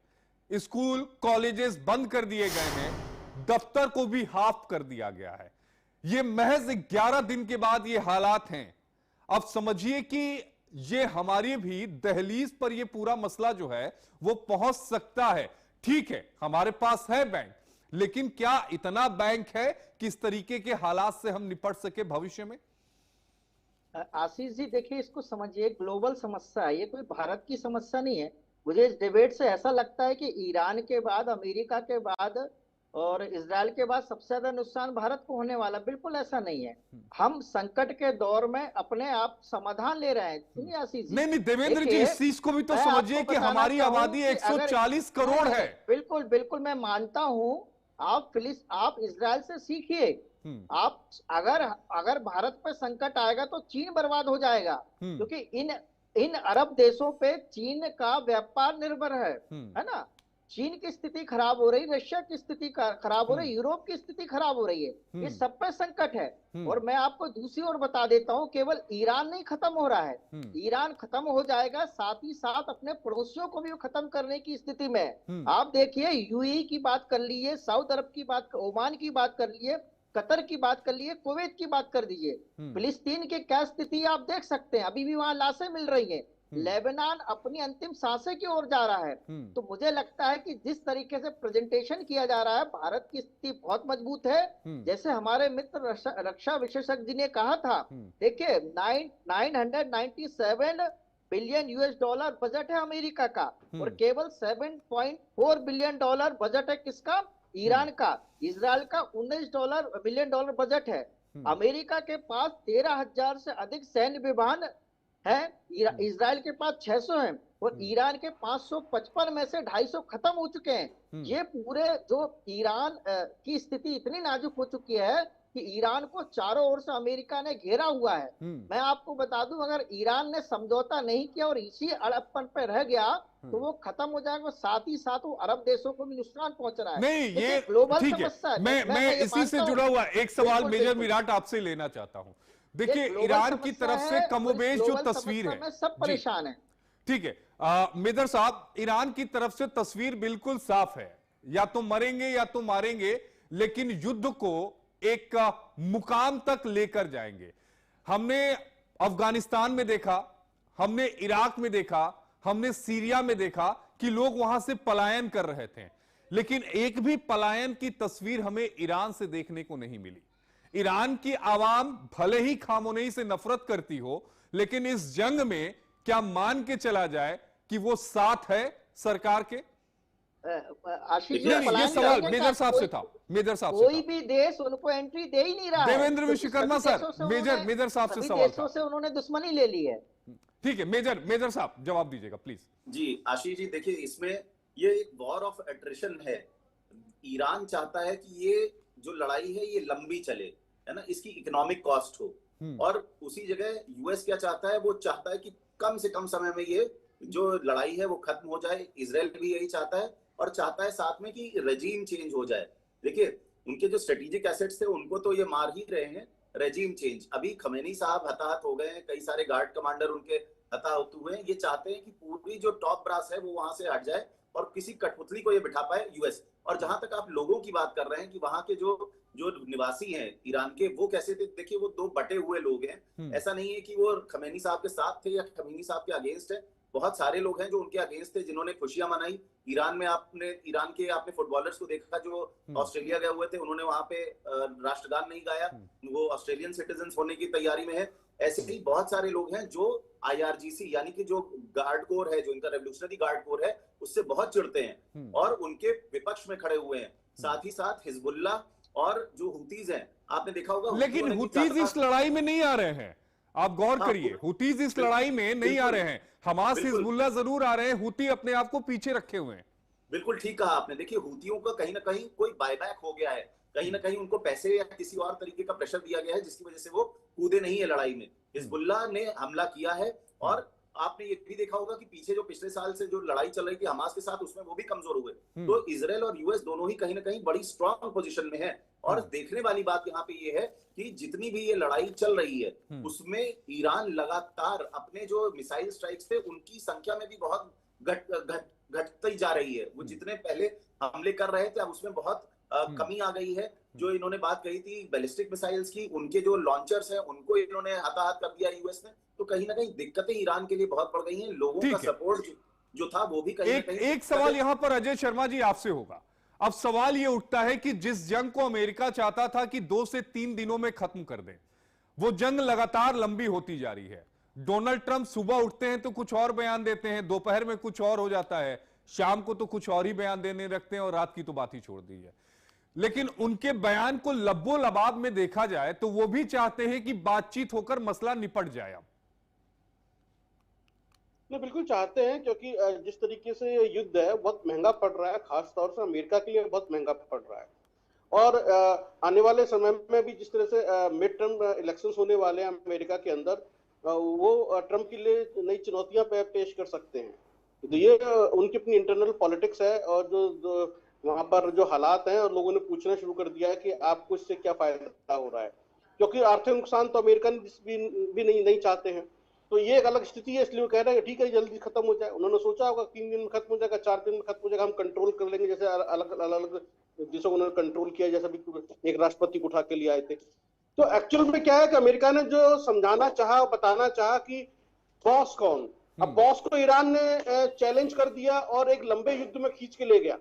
स्कूल कॉलेजेस बंद कर दिए गए हैं, दफ्तर को भी हाफ कर दिया गया है। ये महज 11 दिन के बाद ये हालात हैं। अब समझिए कि ये हमारी भी दहलीज पर ये पूरा मसला जो है वो पहुंच सकता है। ठीक है, हमारे पास है बैंक, लेकिन क्या इतना बैंक है कि इस तरीके के हालात से हम निपट सके भविष्य में? आशीष जी, देखिए, इसको समझिए, ग्लोबल समस्या है, ये कोई भारत की समस्या नहीं है। मुझे इस डिबेट से ऐसा लगता है कि ईरान के बाद, अमेरिका के बाद और इजराइल के बाद सबसे ज्यादा नुकसान भारत को होने वाला। बिल्कुल ऐसा नहीं है। हम संकट के दौर में अपने आप समाधान ले रहे हैं। सुनिए आशीष जी, नहीं देवेंद्र जी, इस चीज को भी तो समझिए कि हमारी आबादी 140 करोड़ है। बिल्कुल बिल्कुल, मैं मानता हूं। आप इजराइल से सीखिए। आप अगर भारत पे संकट आएगा तो चीन बर्बाद हो जाएगा, क्योंकि इन अरब देशों पे चीन का व्यापार निर्भर है ना। चीन की स्थिति खराब हो रही, रशिया की स्थिति खराब हो रही, यूरोप की स्थिति खराब हो रही है। ये सब पे संकट है। और मैं आपको दूसरी ओर बता देता हूं, केवल ईरान नहीं खत्म हो रहा है, ईरान खत्म हो जाएगा, साथ ही साथ अपने पड़ोसियों को भी खत्म करने की स्थिति में है। आप देखिए, यूएई की बात कर लीजिए, सऊदी अरब की बात, ओमान की बात कर लीजिए, कतर की बात कर लीजिए, कुवैत की बात कर दीजिए। फिलिस्तीन की क्या स्थिति आप देख सकते हैं, अभी भी वहां लाशें मिल रही हैं। लेबनान अपनी अंतिम सांसें की ओर जा रहा है। तो मुझे लगता है कि जिस तरीके से प्रेजेंटेशन किया जा रहा है, भारत की स्थिति बहुत मजबूत है। जैसे हमारे मित्र रक्षा विशेषज्ञ ने कहा था, देखिए 997 बिलियन यूएस डॉलर बजट है अमेरिका का, और केवल 7.4 बिलियन डॉलर बजट है किसका? ईरान का। इजराइल का 19 बिलियन डॉलर बजट है। अमेरिका के पास 13,000 से अधिक सैन्य विमान है, इजराइल के पास 600 है, और ईरान के 555 में से 250 खत्म हो चुके हैं। ये पूरे जो ईरान की स्थिति इतनी नाजुक हो चुकी है कि ईरान को चारों ओर से अमेरिका ने घेरा हुआ है। मैं आपको बता दूं, अगर ईरान ने समझौता नहीं किया और इसी अड़प्पन पे रह गया तो वो खत्म हो जाएगा, साथ ही साथ वो अरब देशों को भी नुकसान पहुंच रहा है। नहीं, ये ग्लोबल ठीक समस्या है। है। मैं इसी से जुड़ा हुआ एक सवाल मेजर विराट आपसे लेना चाहता हूं। देखिए, ईरान की तरफ से कमोबेश जो तस्वीर है, सब परेशान है। ठीक है मेजर साहब, ईरान की तरफ से तस्वीर बिल्कुल साफ है, या तो मरेंगे या तो मारेंगे, लेकिन युद्ध को एक मुकाम तक लेकर जाएंगे। हमने अफगानिस्तान में देखा, हमने इराक में देखा, हमने सीरिया में देखा कि लोग वहां से पलायन कर रहे थे, लेकिन एक भी पलायन की तस्वीर हमें ईरान से देखने को नहीं मिली। ईरान की आवाम भले ही खामोनेई से नफरत करती हो, लेकिन इस जंग में क्या मान के चला जाए कि वो साथ है सरकार के? ये सवाल मेजर साहब से था। मेजर साहब से कोई भी देश उनको एंट्री दे ही नहीं रहा है। देवेंद्र विश्वकर्मा सर, मेजर साहब से सवाल देशों से उन्होंने दुश्मनी ले ली है। ठीक है, मेजर साहब जवाब दीजिएगा प्लीज। जी आशीष जी, देखिए इसमें ये एक वॉर ऑफ एट्रिशन है। ईरान चाहता है कि ये जो लड़ाई है ये लंबी चले, है ना, इसकी इकोनॉमिक कॉस्ट हो, और उसी जगह यूएस क्या चाहता है, वो चाहता है कि कम से कम समय में ये जो लड़ाई है वो खत्म हो जाए। इजराइल भी यही चाहता है, और चाहता है साथ में कि रेजीम चेंज हो जाए। देखिए उनके जो स्ट्रेटेजिक एसेट्स थे उनको तो ये मार ही रहे हैं, रेजीम चेंज। अभी खमेनी साहब हताहत हो गए हैं, कई सारे गार्ड कमांडर उनके हताहत हुए हैं। ये चाहते हैं कि पूरी जो टॉप ब्रास है वो वहां से हट जाए और किसी कठपुतली को ये बिठा पाए यूएस। और जहां तक आप लोगों की बात कर रहे हैं कि वहां के जो निवासी हैं ईरान के, वो कैसे थे, देखिए वो दो बटे हुए लोग हैं। ऐसा नहीं है कि वो खमेनी साहब के साथ थे या खमेनी साहब के अगेंस्ट है। बहुत सारे लोग हैं जो उनके अगेंस्ट थे, जिन्होंने खुशियां मनाई। ईरान में आपने फुटबॉलर्स को देखा जो ऑस्ट्रेलिया गए हुए थे, उन्होंने वहां पे राष्ट्रगान नहीं गाया, वो ऑस्ट्रेलियन सिटीजन होने की तैयारी में है। ऐसे ही बहुत सारे लोग हैं जो आईआरजीसी यानी कि जो गार्ड कोर है, जो इनका रेवोल्यूशनरी गार्ड कोर है, उससे बहुत चिढ़ते हैं और उनके विपक्ष में खड़े हुए हैं। साथ ही साथ हिजबुल्ला और जो हुतीज हैं, आपने देखा होगा। लेकिन हुतीज इस लड़ाई में नहीं आ रहे हैं, आप गौर करिए, हुतीज इस लड़ाई में नहीं आ रहे हैं। हमास हिजबुल्ला जरूर आ रहे हैं, हुती अपने आप को पीछे रखे हुए हैं। बिल्कुल ठीक कहा आपने। देखिए हुतियों का कहीं ना कहीं कोई बायबैक हो गया है, कहीं ना कहीं उनको पैसे या किसी और तरीके का प्रेशर दिया गया है, जिसकी वजह से वो कूदे नहीं है लड़ाई में। हिजबुल्ला ने हमला किया है, और आपने ये भी देखा होगा कि पीछे जो पिछले साल से जो लड़ाई चल रही थी हमास के साथ, उसमें वो भी कमजोर हुए। तो इजराइल और यूएस दोनों ही कहीं ना कहीं बड़ी स्ट्रांग पोजीशन में है। और देखने वाली बात यहाँ पे ये है कि जितनी भी ये लड़ाई चल रही है उसमें ईरान लगातार अपने जो मिसाइल स्ट्राइक्स थे उनकी संख्या में भी बहुत घटती जा रही है। वो जितने पहले हमले कर रहे थे अब उसमें बहुत कमी आ गई है। जो इन्होंने बात कही थी बैलिस्टिक मिसाइल्स की, उनके जो लॉन्चर्स हैं उनको इन्होंने हताहत कर दिया यूएस ने। तो कहीं ना कहीं दिक्कतें ईरान के लिए बहुत बढ़ गई हैं। लोगों का सपोर्ट जो था वो भी कहीं ना कहीं। एक सवाल यहां पर अजय शर्मा जी आपसे होगा। अब सवाल यह उठता है कि जिस जंग को अमेरिका चाहता था कि 2 से 3 दिनों में खत्म कर दे, वो जंग लगातार लंबी होती जा रही है। डोनाल्ड ट्रंप सुबह उठते हैं तो कुछ और बयान देते हैं, दोपहर में कुछ और हो जाता है, शाम को तो कुछ और ही बयान देने रखते हैं, और रात की तो बात ही छोड़ दी है। लेकिन उनके बयान को लब्बो लबाब में देखा जाए तो वो भी चाहते हैं कि बातचीत होकर मसला निपट जाए। अब नहीं, बिल्कुल चाहते हैं, क्योंकि जिस तरीके से ये युद्ध है बहुत महंगा पड़ रहा है, खासतौर से अमेरिका के लिए बहुत महंगा पड़ रहा है। और आने वाले समय में भी जिस तरह से मिड टर्म इलेक्शंस होने वाले हैं अमेरिका के अंदर, वो ट्रंप के लिए नई चुनौतियां पेश कर सकते हैं। तो ये उनकी अपनी इंटरनल पॉलिटिक्स है, और जो वहां पर जो हालात हैं, और लोगों ने पूछना शुरू कर दिया है कि आपको इससे क्या फायदा हो रहा है, क्योंकि आर्थिक नुकसान तो अमेरिकन भी नहीं चाहते हैं। तो ये एक अलग स्थिति है, इसलिए वो कह रहे हैं ठीक है जल्दी खत्म हो जाए। उन्होंने सोचा होगा 3 दिन में खत्म हो जाएगा, 4 दिन में खत्म हो जाएगा, हम कंट्रोल कर लेंगे, जैसे अलग अलग देशों को उन्होंने कंट्रोल किया, जैसा भी एक राष्ट्रपति को उठा के लिए आए थे। तो एक्चुअल में क्या है कि अमेरिका ने जो समझाना चाहा, बताना चाहा कि बॉस कौन। अब बॉस को ईरान ने चैलेंज कर दिया और एक लंबे युद्ध में खींच के ले गया।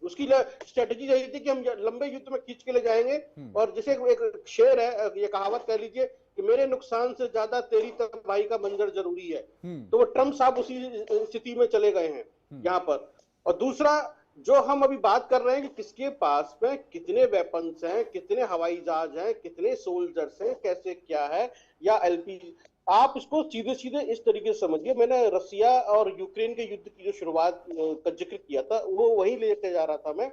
उसकी स्ट्रेटेजी यही थी कि हम लंबे युद्ध में खींच के ले जाएंगे, और जैसे एक शेर है, ये कहावत कह लीजिए, कि मेरे नुकसान से ज्यादा तेरी तबाही का मंजर जरूरी है। तो वो ट्रम्प साहब उसी स्थिति में चले गए हैं यहाँ पर। और दूसरा, जो हम अभी बात कर रहे हैं कि किसके पास में कितने वेपन्स हैं, कितने हवाई जहाज हैं, कितने सोल्जर्स हैं, कैसे क्या है, या एलपीजी, आप इसको सीधे सीधे इस तरीके से समझिए। मैंने रसिया और यूक्रेन के युद्ध की जो शुरुआत का जिक्र किया था, वो वही लेके जा रहा था मैं,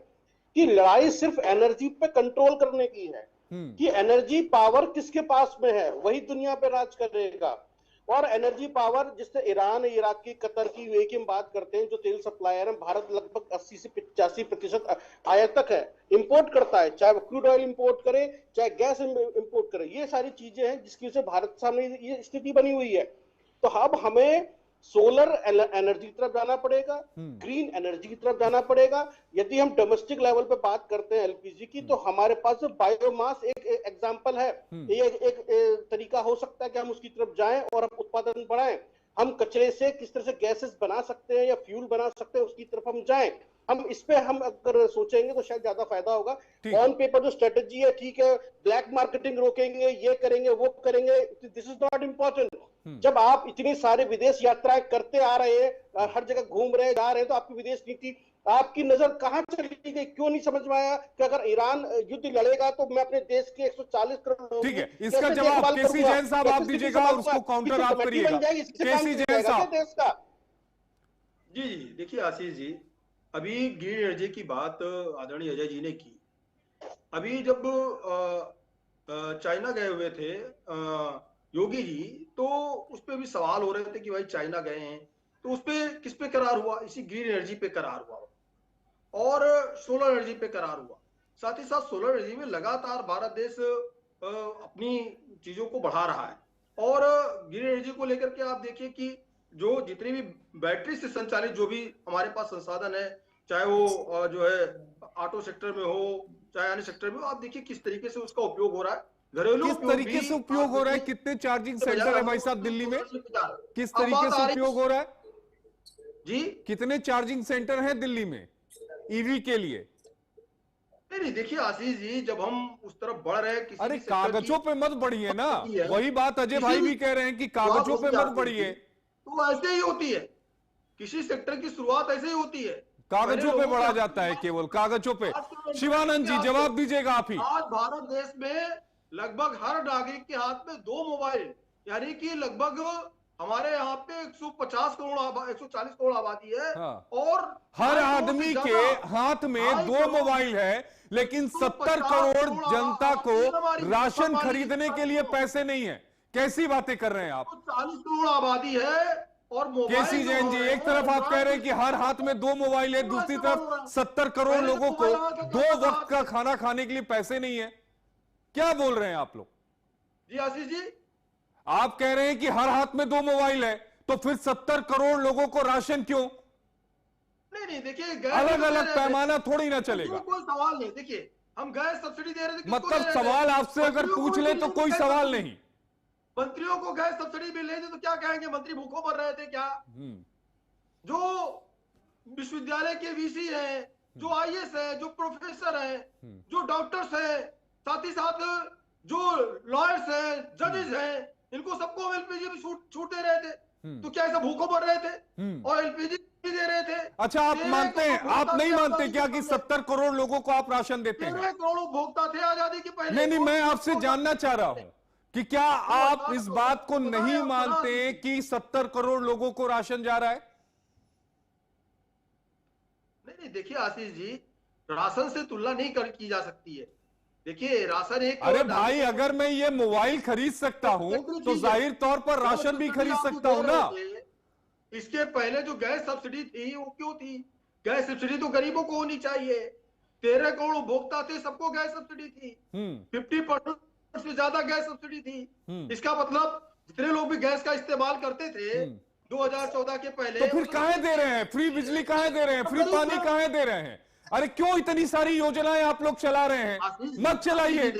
कि लड़ाई सिर्फ एनर्जी पे कंट्रोल करने की है, कि एनर्जी पावर किसके पास में है वही दुनिया पे राज करेगा। और एनर्जी पावर जिससे ईरान, इराक की, कतर की, वे की हम बात करते हैं, जो तेल सप्लायर है, भारत लगभग 80 से 85% आयातक है, इंपोर्ट करता है, चाहे वो क्रूड ऑयल इंपोर्ट करे, चाहे गैस इंपोर्ट करे। ये सारी चीजें हैं जिसकी वजह से भारत सामने ये स्थिति बनी हुई है। तो अब हमें सोलर एनर्जी की तरफ जाना पड़ेगा, ग्रीन एनर्जी की तरफ जाना पड़ेगा। यदि हम डोमेस्टिक लेवल पे बात करते हैं एलपीजी की, तो हमारे पास बायोमास एक एग्जांपल है, ये एक तरीका हो सकता है कि हम उसकी तरफ जाएं और हम उत्पादन बढ़ाएं। हम कचरे से किस तरह से गैसेस बना सकते हैं या फ्यूल बना सकते हैं, उसकी तरफ हम जाएं। हम इस पे हम अगर सोचेंगे तो शायद ज्यादा फायदा होगा। ऑन पेपर जो स्ट्रेटेजी है ठीक है, ब्लैक मार्केटिंग रोकेंगे, ये करेंगे, वो करेंगे, दिस इज नॉट इम्पोर्टेंट। जब आप इतनी सारे विदेश यात्राएं करते आ रहे हैं, हर जगह घूम रहे जा रहे हैं, तो आपकी विदेश नीति, आपकी नजर कहां चली गई? क्यों नहीं समझ में आया कि अगर ईरान युद्ध लड़ेगा तो मैं अपने देश के 140 करोड़ लोगों, ठीक है, इसका जवाब केसी जैन साहब आप दीजिएगा और उसको काउंटर आप करिएगा। केसी जैन साहब। जी जी, देखिए आशीष जी, अभी ग्रीन एनर्जी की बात आदरणीय अजय जी ने की। अभी जब चाइना गए हुए थे योगी जी, तो उस पे भी सवाल हो रहे थे कि भाई चाइना गए हैं, तो उस पे किस पे करार हुआ? इसी ग्रीन एनर्जी पे करार हुआ और सोलर एनर्जी पे करार हुआ। साथ ही साथ सोलर एनर्जी में लगातार भारत देश अपनी चीजों को बढ़ा रहा है। और ग्रीन एनर्जी को लेकर के आप देखिए कि जो जितनी भी बैटरी से संचालित जो भी हमारे पास संसाधन है, चाहे वो जो है ऑटो सेक्टर में हो, चाहे अन्य सेक्टर में हो, आप देखिए किस तरीके से उसका उपयोग हो रहा है। घरेलू किस तरीके से उपयोग हो रहा है? कितने चार्जिंग सेंटर है भाई साहब दिल्ली में? किस तरीके से उपयोग हो रहा है जी? कितने चार्जिंग सेंटर हैं दिल्ली में ईवी के लिए? नहीं, देखिए आशीष जी, जब हम उस तरफ बढ़ रहे हैं, किसी अरे कागजों पे मत बढ़िए ना, वही बात अजय भाई भी कह रहे हैं कि कागजों पे मत बढ़िए। तो ऐसे ही होती है, किसी सेक्टर की शुरुआत ऐसे ही होती है, कागजों पे बढ़ा जाता है, केवल कागजों पे। शिवानंद जी जवाब दीजिएगा आप ही। आज भारत देश में लगभग हर नागरिक के हाथ में 2 मोबाइल, यानी कि लगभग हमारे यहाँ पे 150 करोड़ 140 करोड़ आबादी है। हाँ। और हर आदमी के हाथ में 2 मोबाइल है, लेकिन 70 करोड़ जनता को राशन खरीदने के लिए पैसे नहीं है। कैसी बातें कर रहे हैं आप? 40 करोड़ आबादी है और केसी जैन जी, एक तरफ आप कह रहे हैं कि हर हाथ में 2 मोबाइल है, दूसरी तरफ 70 करोड़ लोगों को 2 वक्त का खाना खाने के लिए पैसे नहीं है। क्या बोल रहे हैं आप लोग? जी आशीष जी, आप कह रहे हैं कि हर हाथ में 2 मोबाइल है, तो फिर 70 करोड़ लोगों को राशन क्यों? नहीं, देखिए अलग अलग पैमाना थोड़ी ना चलेगा। कोई सवाल नहीं। देखिए हम गैस सब्सिडी दे रहे थे, मतलब सवाल आपसे अगर पूछ ले तो कोई सवाल नहीं। मंत्रियों को गैस सब्सिडी मिल रही थी तो क्या कहेंगे? मंत्री भूखों मर रहे थे क्या? जो विश्वविद्यालय के वीसी हैं, जो आईएएस है, जो प्रोफेसर हैं, जो डॉक्टर्स हैं, साथ ही साथ जो लॉयर्स हैं, जजेस हैं, इनको सबको एलपीजी में छूट दे रहे थे। तो क्या ऐसा भूखों मर रहे थे और एलपीजी दे रहे थे? अच्छा, आप मानते हैं, आप नहीं मानते क्या कि 70 करोड़ लोगों को आप राशन देते हैं? 13 करोड़ उपभोक्ता थे आजादी के पहले। नहीं, मैं आपसे जानना चाह रहा हूं कि क्या आप इस बात को नहीं मानते कि 70 करोड़ लोगों को राशन जा रहा है? नहीं, देखिए आशीष जी, राशन से तुलना नहीं की जा सकती है। देखिए राशन एक, अरे भाई, अगर मैं ये मोबाइल खरीद सकता हूं तो जाहिर तौर पर राशन भी खरीद सकता हूं ना। इसके पहले जो गैस सब्सिडी थी वो क्यों थी? गैस सब्सिडी तो गरीबों को होनी चाहिए। 13 करोड़ उपभोक्ता थे, सबको गैस सब्सिडी थी। 50% से ज्यादा गैस सब्सिडी थी। इसका मतलब जितने लोग भी गैस का इस्तेमाल करते थे 2014 के पहले, तो फिर काहे दे रहे हैं? फ्री बिजली काहे दे रहे हैं? फ्री पानी काहे दे रहे हैं? अरे क्यों इतनी सारी योजनाएं आप लोग चला रहे हैं? मत चलाइए।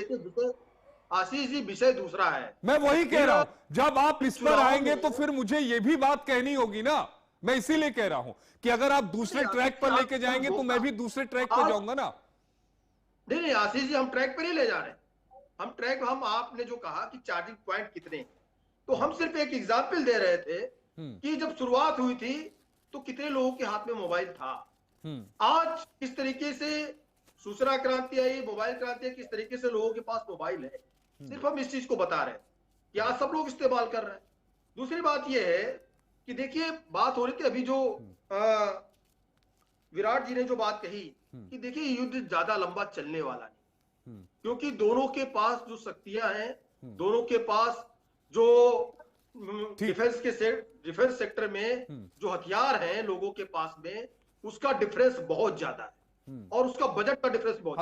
आशीष जी, विषय दूसरा है। मैं वही कह रहा हूं, जब आप इस पर आएंगे तो फिर मुझे ये भी बात कहनी होगी ना। मैं इसीलिए कह रहा हूं कि अगर आप दूसरे ट्रैक पर लेके जाएंगे तो मैं भी दूसरे ट्रैक पर जाऊंगा ना। नहीं आशीष जी, हम ट्रैक पर ही ले जा रहे हैं। हम आपने जो कहा कि चार्जिंग पॉइंट कितने हैं, तो हम सिर्फ एक एग्जाम्पल दे रहे थे कि जब शुरुआत हुई थी तो कितने लोगों के हाथ में मोबाइल था। आज किस तरीके से सूचना क्रांति आई, मोबाइल क्रांति आई, किस तरीके से लोगों के पास मोबाइल है, सिर्फ हम इस चीज को बता रहे हैं कि आज सब लोग इस्तेमाल कर रहे हैं। दूसरी बात यह है कि देखिए, बात हो रही थी अभी जो विराट जी ने जो बात कही कि देखिए युद्ध ज्यादा लंबा चलने वाला नहीं, क्योंकि दोनों के पास जो शक्तियां हैं, दोनों के पास जो डिफेंस सेक्टर में जो हथियार हैं लोगों के पास में, उसका डिफरेंस बहुत ज्यादा है और उसका बजट का डिफरेंस बहुत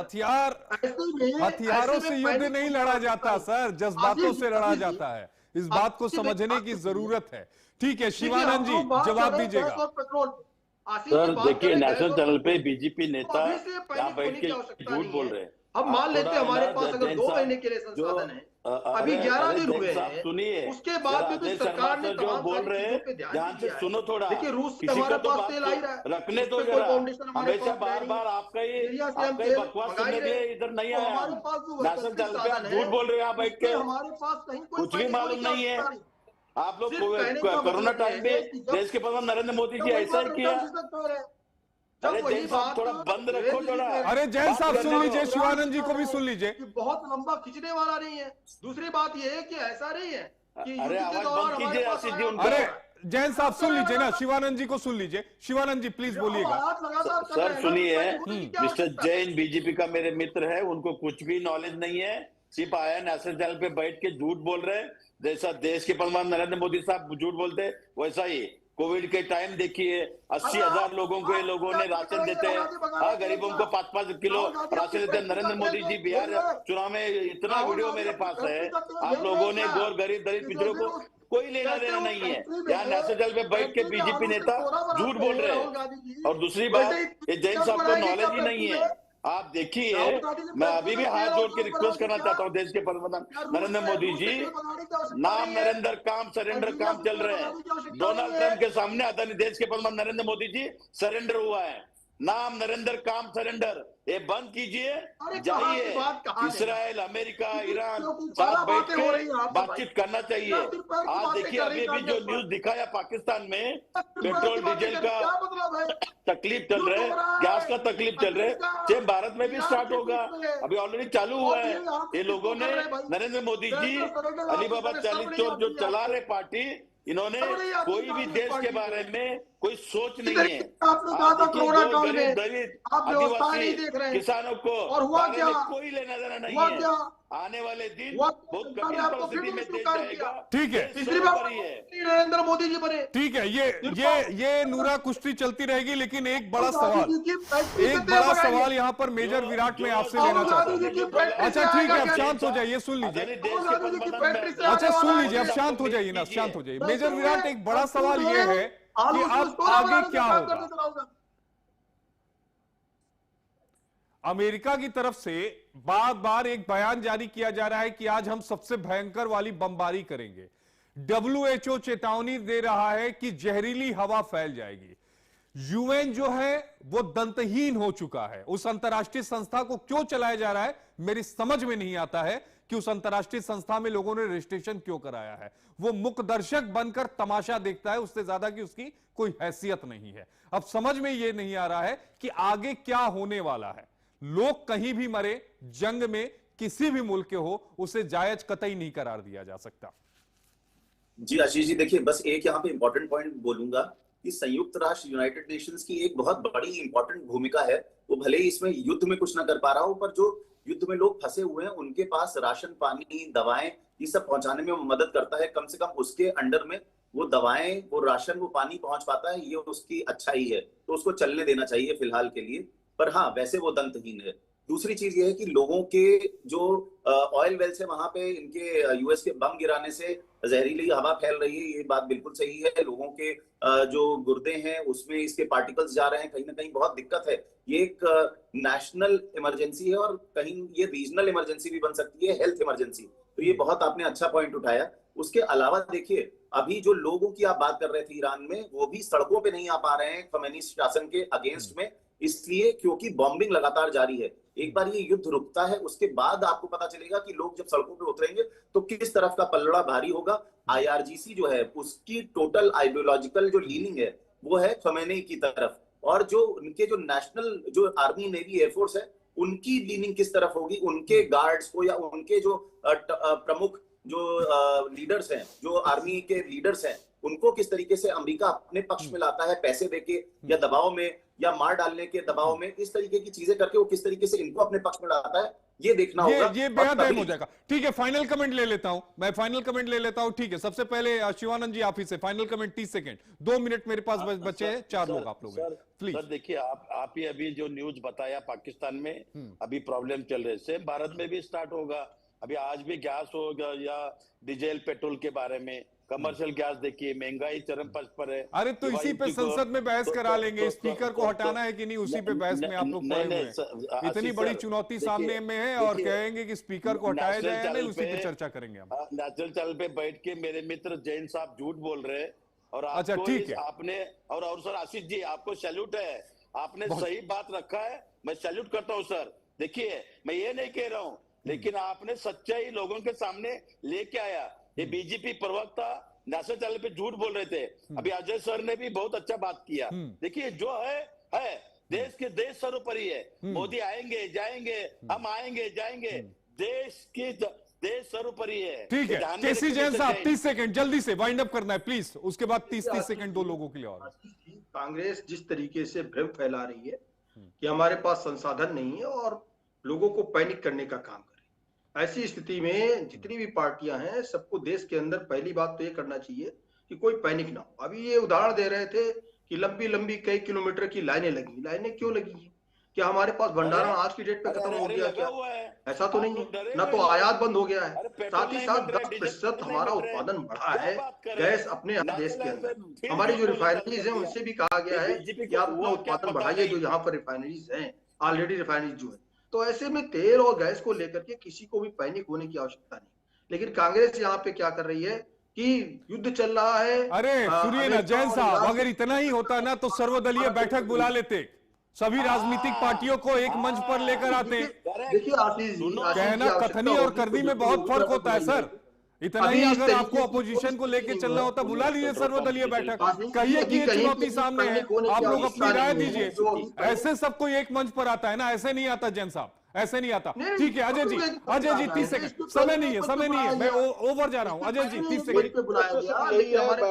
हथियारों से युद्ध नहीं लड़ा जाता सर, जज्बातों से लड़ा जाता है। इस बात को समझने की जरूरत है। ठीक है शिवानंद जी, जवाब दीजिएगा। सर देखिए, नेशनल चैनल पे बीजेपी नेता यहाँ बैठ के झूठ बोल रहे हैं। हम मान लेते हैं हमारे पास अगर 2 महीने के लिए संसाधन है, अभी 11 दिन हुए हैं, सुनिए, उसके बाद भी सरकार ने जो बोल रहे हैं ध्यान से सुनो थोड़ा। देखिए रूस से हमारे पास तेल आ ही रहा है, रखने तो हमेशा बार बार आपका ही बकवास सुनने के लिए इधर नहीं आया। नेशनल चैनल पे आप झूठ बोल रहे हैं, आप बैठ के हमारे पास कहीं कुछ भी मालूम नहीं है। आप लोग कोरोना टाइम में देश के प्रधान नरेंद्र मोदी जी ऐसा ही किया। अरे जैन साहब थोड़ा बंद रखो थोड़ा। अरे जैन साहब सुन लीजिए, शिवानंद जी को भी सुन लीजिए। बहुत लंबा खींचने वाला नहीं है। दूसरी बात यह है कि ऐसा नहीं है कि अरे आवाज बंद कीजिए आशीष जी उनका। अरे जैन साहब सुन लीजिए ना, शिवानंद जी को सुन लीजिए। शिवानंद जी प्लीज बोलिएगा। सर सुनिए, मिस्टर जैन बीजेपी का मेरे मित्र है, उनको कुछ भी नॉलेज नहीं है, सिर्फ आया नेशनल चैनल पे बैठ के झूठ बोल रहे हैं। जैसा देश के प्रधान नरेंद्र मोदी साहब झूठ बोलते वैसा ही कोविड के टाइम देखिए 80,000 लोगों को ये लोगों ने राशन देते हैं, गरीबों को 5-5 किलो राशन देते हैं। नरेंद्र मोदी जी बिहार चुनाव में, इतना वीडियो मेरे पास है, आप लोगों ने गौर गरीब दलित पिछड़ों को कोई लेना देना नहीं है। यहाँ नेशनल चैनल पे बैठ के बीजेपी नेता झूठ बोल रहे हैं। और दूसरी बात, ये जैन साहब को नॉलेज ही नहीं है। आप देखिए, मैं अभी भी हाथ जोड़ के रिक्वेस्ट करना चाहता हूं देश के प्रधानमंत्री नरेंद्र मोदी जी, नाम नरेंद्र काम सरेंडर काम चल रहे हैं। डोनाल्ड ट्रंप के सामने आदरणीय देश के प्रधानमंत्री नरेंद्र मोदी जी सरेंडर हुआ है। नाम नरेंद्र काम सरेंडर, ये बंद कीजिए, जाइए इस्राइल, अमेरिका, ईरान साथ बैठ के बातचीत करना चाहिए। आज देखिए अभी भी जो न्यूज दिखाया पाकिस्तान में पेट्रोल डीजल का तकलीफ चल रहे, गैस का तकलीफ चल रहे, सेम भारत में भी स्टार्ट होगा, अभी ऑलरेडी चालू हुआ है। ये लोगों ने, नरेंद्र मोदी जी अलीबाबा 40 चोर जो चला रहे पार्टी, इन्होंने कोई भी देश के बारे में कोई सोच नहीं है। गरीब दलित आदिवासी किसानों को बारे में कोई लेना देना नहीं है। आने वाले दिन बहुत कठिन परिस्थिति में देश जाएगा। ठीक है, नरेंद्र मोदी जी बने। ठीक है, ये नूरा कुश्ती चलती रहेगी, लेकिन एक बड़ा सवाल यहाँ पर मेजर विराट में आपसे लेना चाहता हूँ। अच्छा ठीक है, अब शांत हो जाइए, सुन लीजिए। अच्छा सुन लीजिए, अब शांत हो जाइए ना, शांत हो जाइए। मेजर विराट, एक बड़ा सवाल ये है कि अब आगे क्या होगा। अमेरिका की तरफ से बार बार एक बयान जारी किया जा रहा है कि आज हम सबसे भयंकर वाली बमबारी करेंगे। WHO चेतावनी दे रहा है कि जहरीली हवा फैल जाएगी। यूएन जो है वो दंतहीन हो चुका है। उस अंतर्राष्ट्रीय संस्था को क्यों चलाया जा रहा है, मेरी समझ में नहीं आता है कि उस अंतर्राष्ट्रीय संस्था में लोगों ने रजिस्ट्रेशन क्यों कराया है। वो मुख्य दर्शक बनकर तमाशा देखता है, उससे ज्यादा कि उसकी कोई हैसियत नहीं है। अब समझ में यह नहीं आ रहा है कि आगे क्या होने वाला है। लोग कहीं भी मरे, जंग में किसी भी मुल्क के हो, उसे जायज कतई नहीं करार दिया जा सकता। जी आशीष जी, देखिए बस एक यहाँ पे इंपॉर्टेंट पॉइंट बोलूंगा कि संयुक्त राष्ट्र यूनाइटेड नेशंस की एक बहुत बड़ी इंपॉर्टेंट भूमिका है। वो भले ही इसमें युद्ध में कुछ ना कर पा रहा हो, पर जो युद्ध में लोग फंसे हुए हैं उनके पास राशन, पानी, दवाएं, ये सब पहुंचाने में वो मदद करता है। कम से कम उसके अंडर में वो दवाएं, वो राशन, वो पानी पहुंच पाता है, ये उसकी अच्छाई है, तो उसको चलने देना चाहिए फिलहाल के लिए। पर हाँ, वैसे वो दंतहीन है। दूसरी चीज ये है कि लोगों के जो ऑयल वेल्स है वहां पे इनके यूएस के बम गिराने से जहरीली हवा फैल रही है, ये बात बिल्कुल सही है। लोगों के जो गुर्दे हैं उसमें इसके पार्टिकल्स जा रहे हैं, कहीं ना कहीं बहुत दिक्कत है। ये एक नेशनल इमरजेंसी है और कहीं ये रीजनल इमरजेंसी भी बन सकती है, हेल्थ इमरजेंसी। तो ये बहुत आपने अच्छा पॉइंट उठाया। उसके अलावा देखिए, अभी जो लोगों की आप बात कर रहे थे ईरान में, वो भी सड़कों पे नहीं आ पा रहे हैं खमेनी शासन के अगेंस्ट में, इसलिए क्योंकि बॉम्बिंग लगातार जारी है। एक बार ये युद्ध रुकता है, उसके बाद आपको पता चलेगा कि लोग जब सड़कों पे उतरेंगे तो किस तरफ का पलड़ा भारी होगा। IRGC जो है उसकी टोटल आइडियोलॉजिकल जो लीनिंग है वो है खमेनी की तरफ, और जो उनके जो नेशनल जो आर्मी नेवी एयरफोर्स है उनकी लीनिंग किस तरफ होगी, उनके गार्ड्स को या उनके जो प्रमुख जो लीडर्स हैं, जो आर्मी के लीडर्स हैं, उनको किस तरीके से अमेरिका अपने पक्ष में लाता है, पैसे देके या दबाव में या मार डालने के दबाव में, इस तरीके की चीजें करके वो किस तरीके से इनको अपने पक्ष में लाता है, ये देखना होगा। ये बेहद अहम हो जाएगा। ठीक है, फाइनल कमेंट ले लेता हूं मैं, फाइनल कमेंट ले लेता हूं। ठीक है, सबसे पहले शिवानंद जी आप ही से फाइनल कमेंट 30 सेकंड, 2 मिनट मेरे पास बचे हैं, 4 लोग आप लोग हैं, प्लीज। सर देखिए, आप ही अभी जो न्यूज बताया पाकिस्तान में अभी प्रॉब्लम चल रहे, सेम भारत में भी स्टार्ट होगा। अभी आज भी गैस होगा या डीजल पेट्रोल के बारे में, कमर्शियल गैस देखिए, महंगाई चरम पर है। अरे तो इसी पे संसद में बहस करा लेंगे, स्पीकर को हटाना है कि नहीं, उसी पे बहस में आप लोग पड़े हुए हैं। इतनी बड़ी चुनौती सामने में है और कहेंगे कि स्पीकर को हटाया जाए, नहीं उसी पे चर्चा करेंगे हम। नेशनल चैनल पे बैठ के मेरे मित्र जैन साहब झूठ बोल रहे हैं, और अच्छा ठीक है, आपने और सर आशीष जी आपको सैल्यूट है, आपने सही बात रखा है, मैं सैल्यूट करता हूँ सर। देखिए मैं ये नहीं कह रहा हूँ, लेकिन आपने सच्चाई लोगों के सामने लेके आया। ये बीजेपी प्रवक्ता नेशनल चैनल पे झूठ बोल रहे थे, अभी अजय सर ने भी बहुत अच्छा बात किया। देखिए जो है देश सर्वोपरि है, मोदी आएंगे जाएंगे, हम आएंगे जाएंगे, देश सर्वोपरि है। ठीक है, केसी जैन साहब 30 सेकंड जल्दी से वाइंड अप करना है प्लीज, उसके बाद 30 सेकंड 2 लोगों के लिए। और कांग्रेस जिस तरीके से भ्रम फैला रही है कि हमारे पास संसाधन नहीं है और लोगों को पैनिक करने का काम करे, ऐसी स्थिति में जितनी भी पार्टियां हैं सबको देश के अंदर पहली बात तो ये करना चाहिए कि कोई पैनिक ना हो। अभी ये उदाहरण दे रहे थे कि लंबी लंबी कई किलोमीटर की लाइनें लगी, लाइनें क्यों लगी है? क्या हमारे पास भंडारण आज की डेट पे खत्म हो गया क्या? ऐसा तो नहीं है ना, तो आयात बंद हो गया है, साथ ही साथ 10% हमारा उत्पादन बढ़ा है गैस अपने देश के अंदर। हमारी जो रिफाइनरीज है उनसे भी कहा गया है कि आप अपना उत्पादन बढ़ाइए, जो यहाँ पर रिफाइनरीज है ऑलरेडी रिफाइनरीज जो है। तो ऐसे में तेल और गैस को लेकर के किसी को भी पैनिक होने की आवश्यकता नहीं, लेकिन कांग्रेस यहाँ पे क्या कर रही है कि युद्ध चल रहा है। अरे सुनिए ना जैन साहब, अगर इतना ही होता ना तो सर्वदलीय बैठक बुला लेते, सभी राजनीतिक पार्टियों को एक मंच पर लेकर आते। देखिए आशीष जी, कहना कथनी और करनी में बहुत फर्क होता है सर। इतना ही अगर आपको अपोजिशन को लेके चलना होता, बुला लीजिए सर्वदलीय बैठक, कहिए कि ये चुनौती सामने है, आप लोग अपनी राय दीजिए। ऐसे सब कोई एक मंच पर आता है ना, ऐसे नहीं आता जैन साहब, ऐसे नहीं आता। ठीक है अजय जी 30 सेकंड, समय नहीं है, मैं ओवर जा रहा हूँ। अजय जी 30 सेकंड।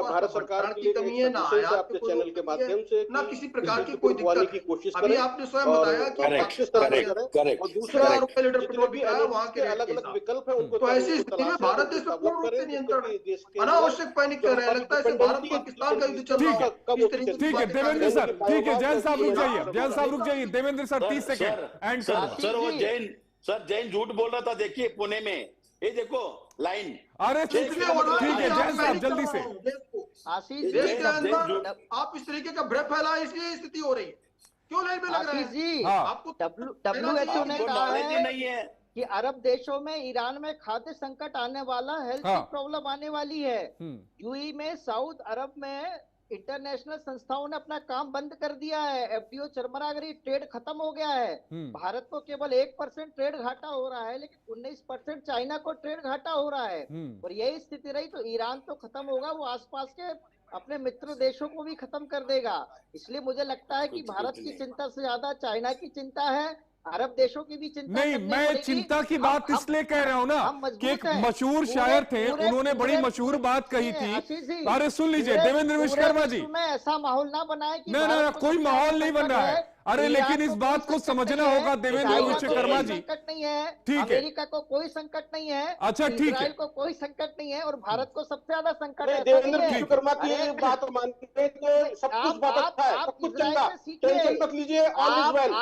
भारत सरकार की कमी है ना, आपके चैनल के माध्यम से ना किसी प्रकार की कोई दिक्कत की कोशिश करें। अभी आपने स्वयं बताया कि दूसरा लीटर पेट्रोल भी आया, वहाँ के अलग अलग विकल्प है उनको, तो ऐसी स्थिति में भारत देश में पूर्ण रूप से नियंत्रण, अनावश्यक पैनिक कर रहे हैं, लगता है भारत पाकिस्तान का युद्ध चल रहा है। ठीक है देवेंद्र सर, ठीक है जैन साहब रुक जाइए, Devendra sir 30 second and sir. Jain झूठ बोल रहा था, देखिए पुणे में ये देखो लाइन। अरे ठीक है जैन साहब जल्दी से। आशीष देश के अंदर आप इस तरीके का भ्रम फैला, इसलिए स्थिति हो रही है। क्यों लाइन में लग रहे हैं जी? आपको WHO ने कहा नहीं है कि अरब देशों में, ईरान में खाद्य संकट आने वाला, हेल्थ की प्रॉब्लम आने वाली है। यूएई में, साउथ अरब में इंटरनेशनल संस्थाओं ने अपना काम बंद कर दिया है, FDO चरमरा गई, ट्रेड खत्म हो गया है। भारत को केवल 1% ट्रेड घाटा हो रहा है, लेकिन 19% चाइना को ट्रेड घाटा हो रहा है। और यही स्थिति रही तो ईरान तो खत्म होगा, वो आसपास के अपने मित्र देशों को भी खत्म कर देगा। इसलिए मुझे लगता है कि भारत की चिंता से ज्यादा चाइना की चिंता है, अरब देशों की भी चिंता नहीं। मैं चिंता की बात इसलिए कह रहा हूँ ना कि एक मशहूर शायर थे, उन्होंने बड़ी मशहूर बात कही थी। अरे सुन लीजिए देवेंद्र विश्वकर्मा जी, ऐसा माहौल ना बनाए कि ना कोई माहौल नहीं बन रहा है। अरे लेकिन इस बात को समझना होगा देवेंद्र विश्वकर्मा जी। संकट नहीं है, ठीक है, अमेरिका को कोई संकट नहीं है, अच्छा ठीक है, इजराइल को कोई संकट नहीं है, और भारत को सबसे ज्यादा संकट है। देवेंद्र विश्वकर्मा की बात मानते सब कुछ बात अच्छा है, सब कुछ चंगा, टेंशन मत लीजिए, ऑल इज वेल।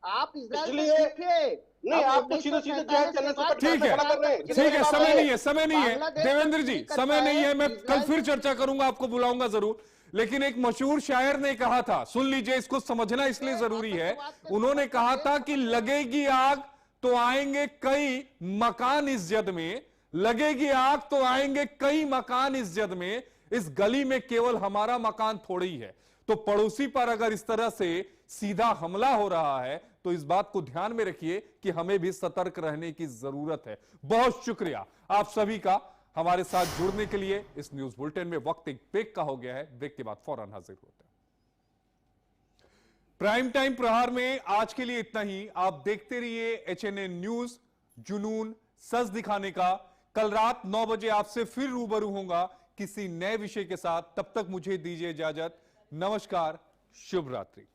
आप इजराइल से सीखिए, नहीं आपको सीधे सीधे चैनल से ठीक है, समय नहीं है देवेंद्र जी, समय नहीं है। मैं कल फिर चर्चा करूंगा, आपको बुलाऊंगा जरूर। लेकिन एक मशहूर शायर ने कहा था, सुन लीजिए, इसको समझना इसलिए जरूरी है। उन्होंने कहा था कि लगेगी आग तो आएंगे कई मकान इस जद में, लगेगी आग तो आएंगे कई मकान इस जद में, इस गली में केवल हमारा मकान थोड़ी है। तो पड़ोसी पर अगर इस तरह से सीधा हमला हो रहा है तो इस बात को ध्यान में रखिए कि हमें भी सतर्क रहने की जरूरत है। बहुत शुक्रिया आप सभी का हमारे साथ जुड़ने के लिए। इस न्यूज बुलेटिन में वक्त एक ब्रेक का हो गया है, ब्रेक के बाद फौरन हाजिर होते हैं। प्राइम टाइम प्रहार में आज के लिए इतना ही। आप देखते रहिए HNN न्यूज, जुनून सच दिखाने का। कल रात 9 बजे आपसे फिर रूबरू होऊंगा किसी नए विषय के साथ। तब तक मुझे दीजिए इजाजत। नमस्कार, शुभ रात्रि।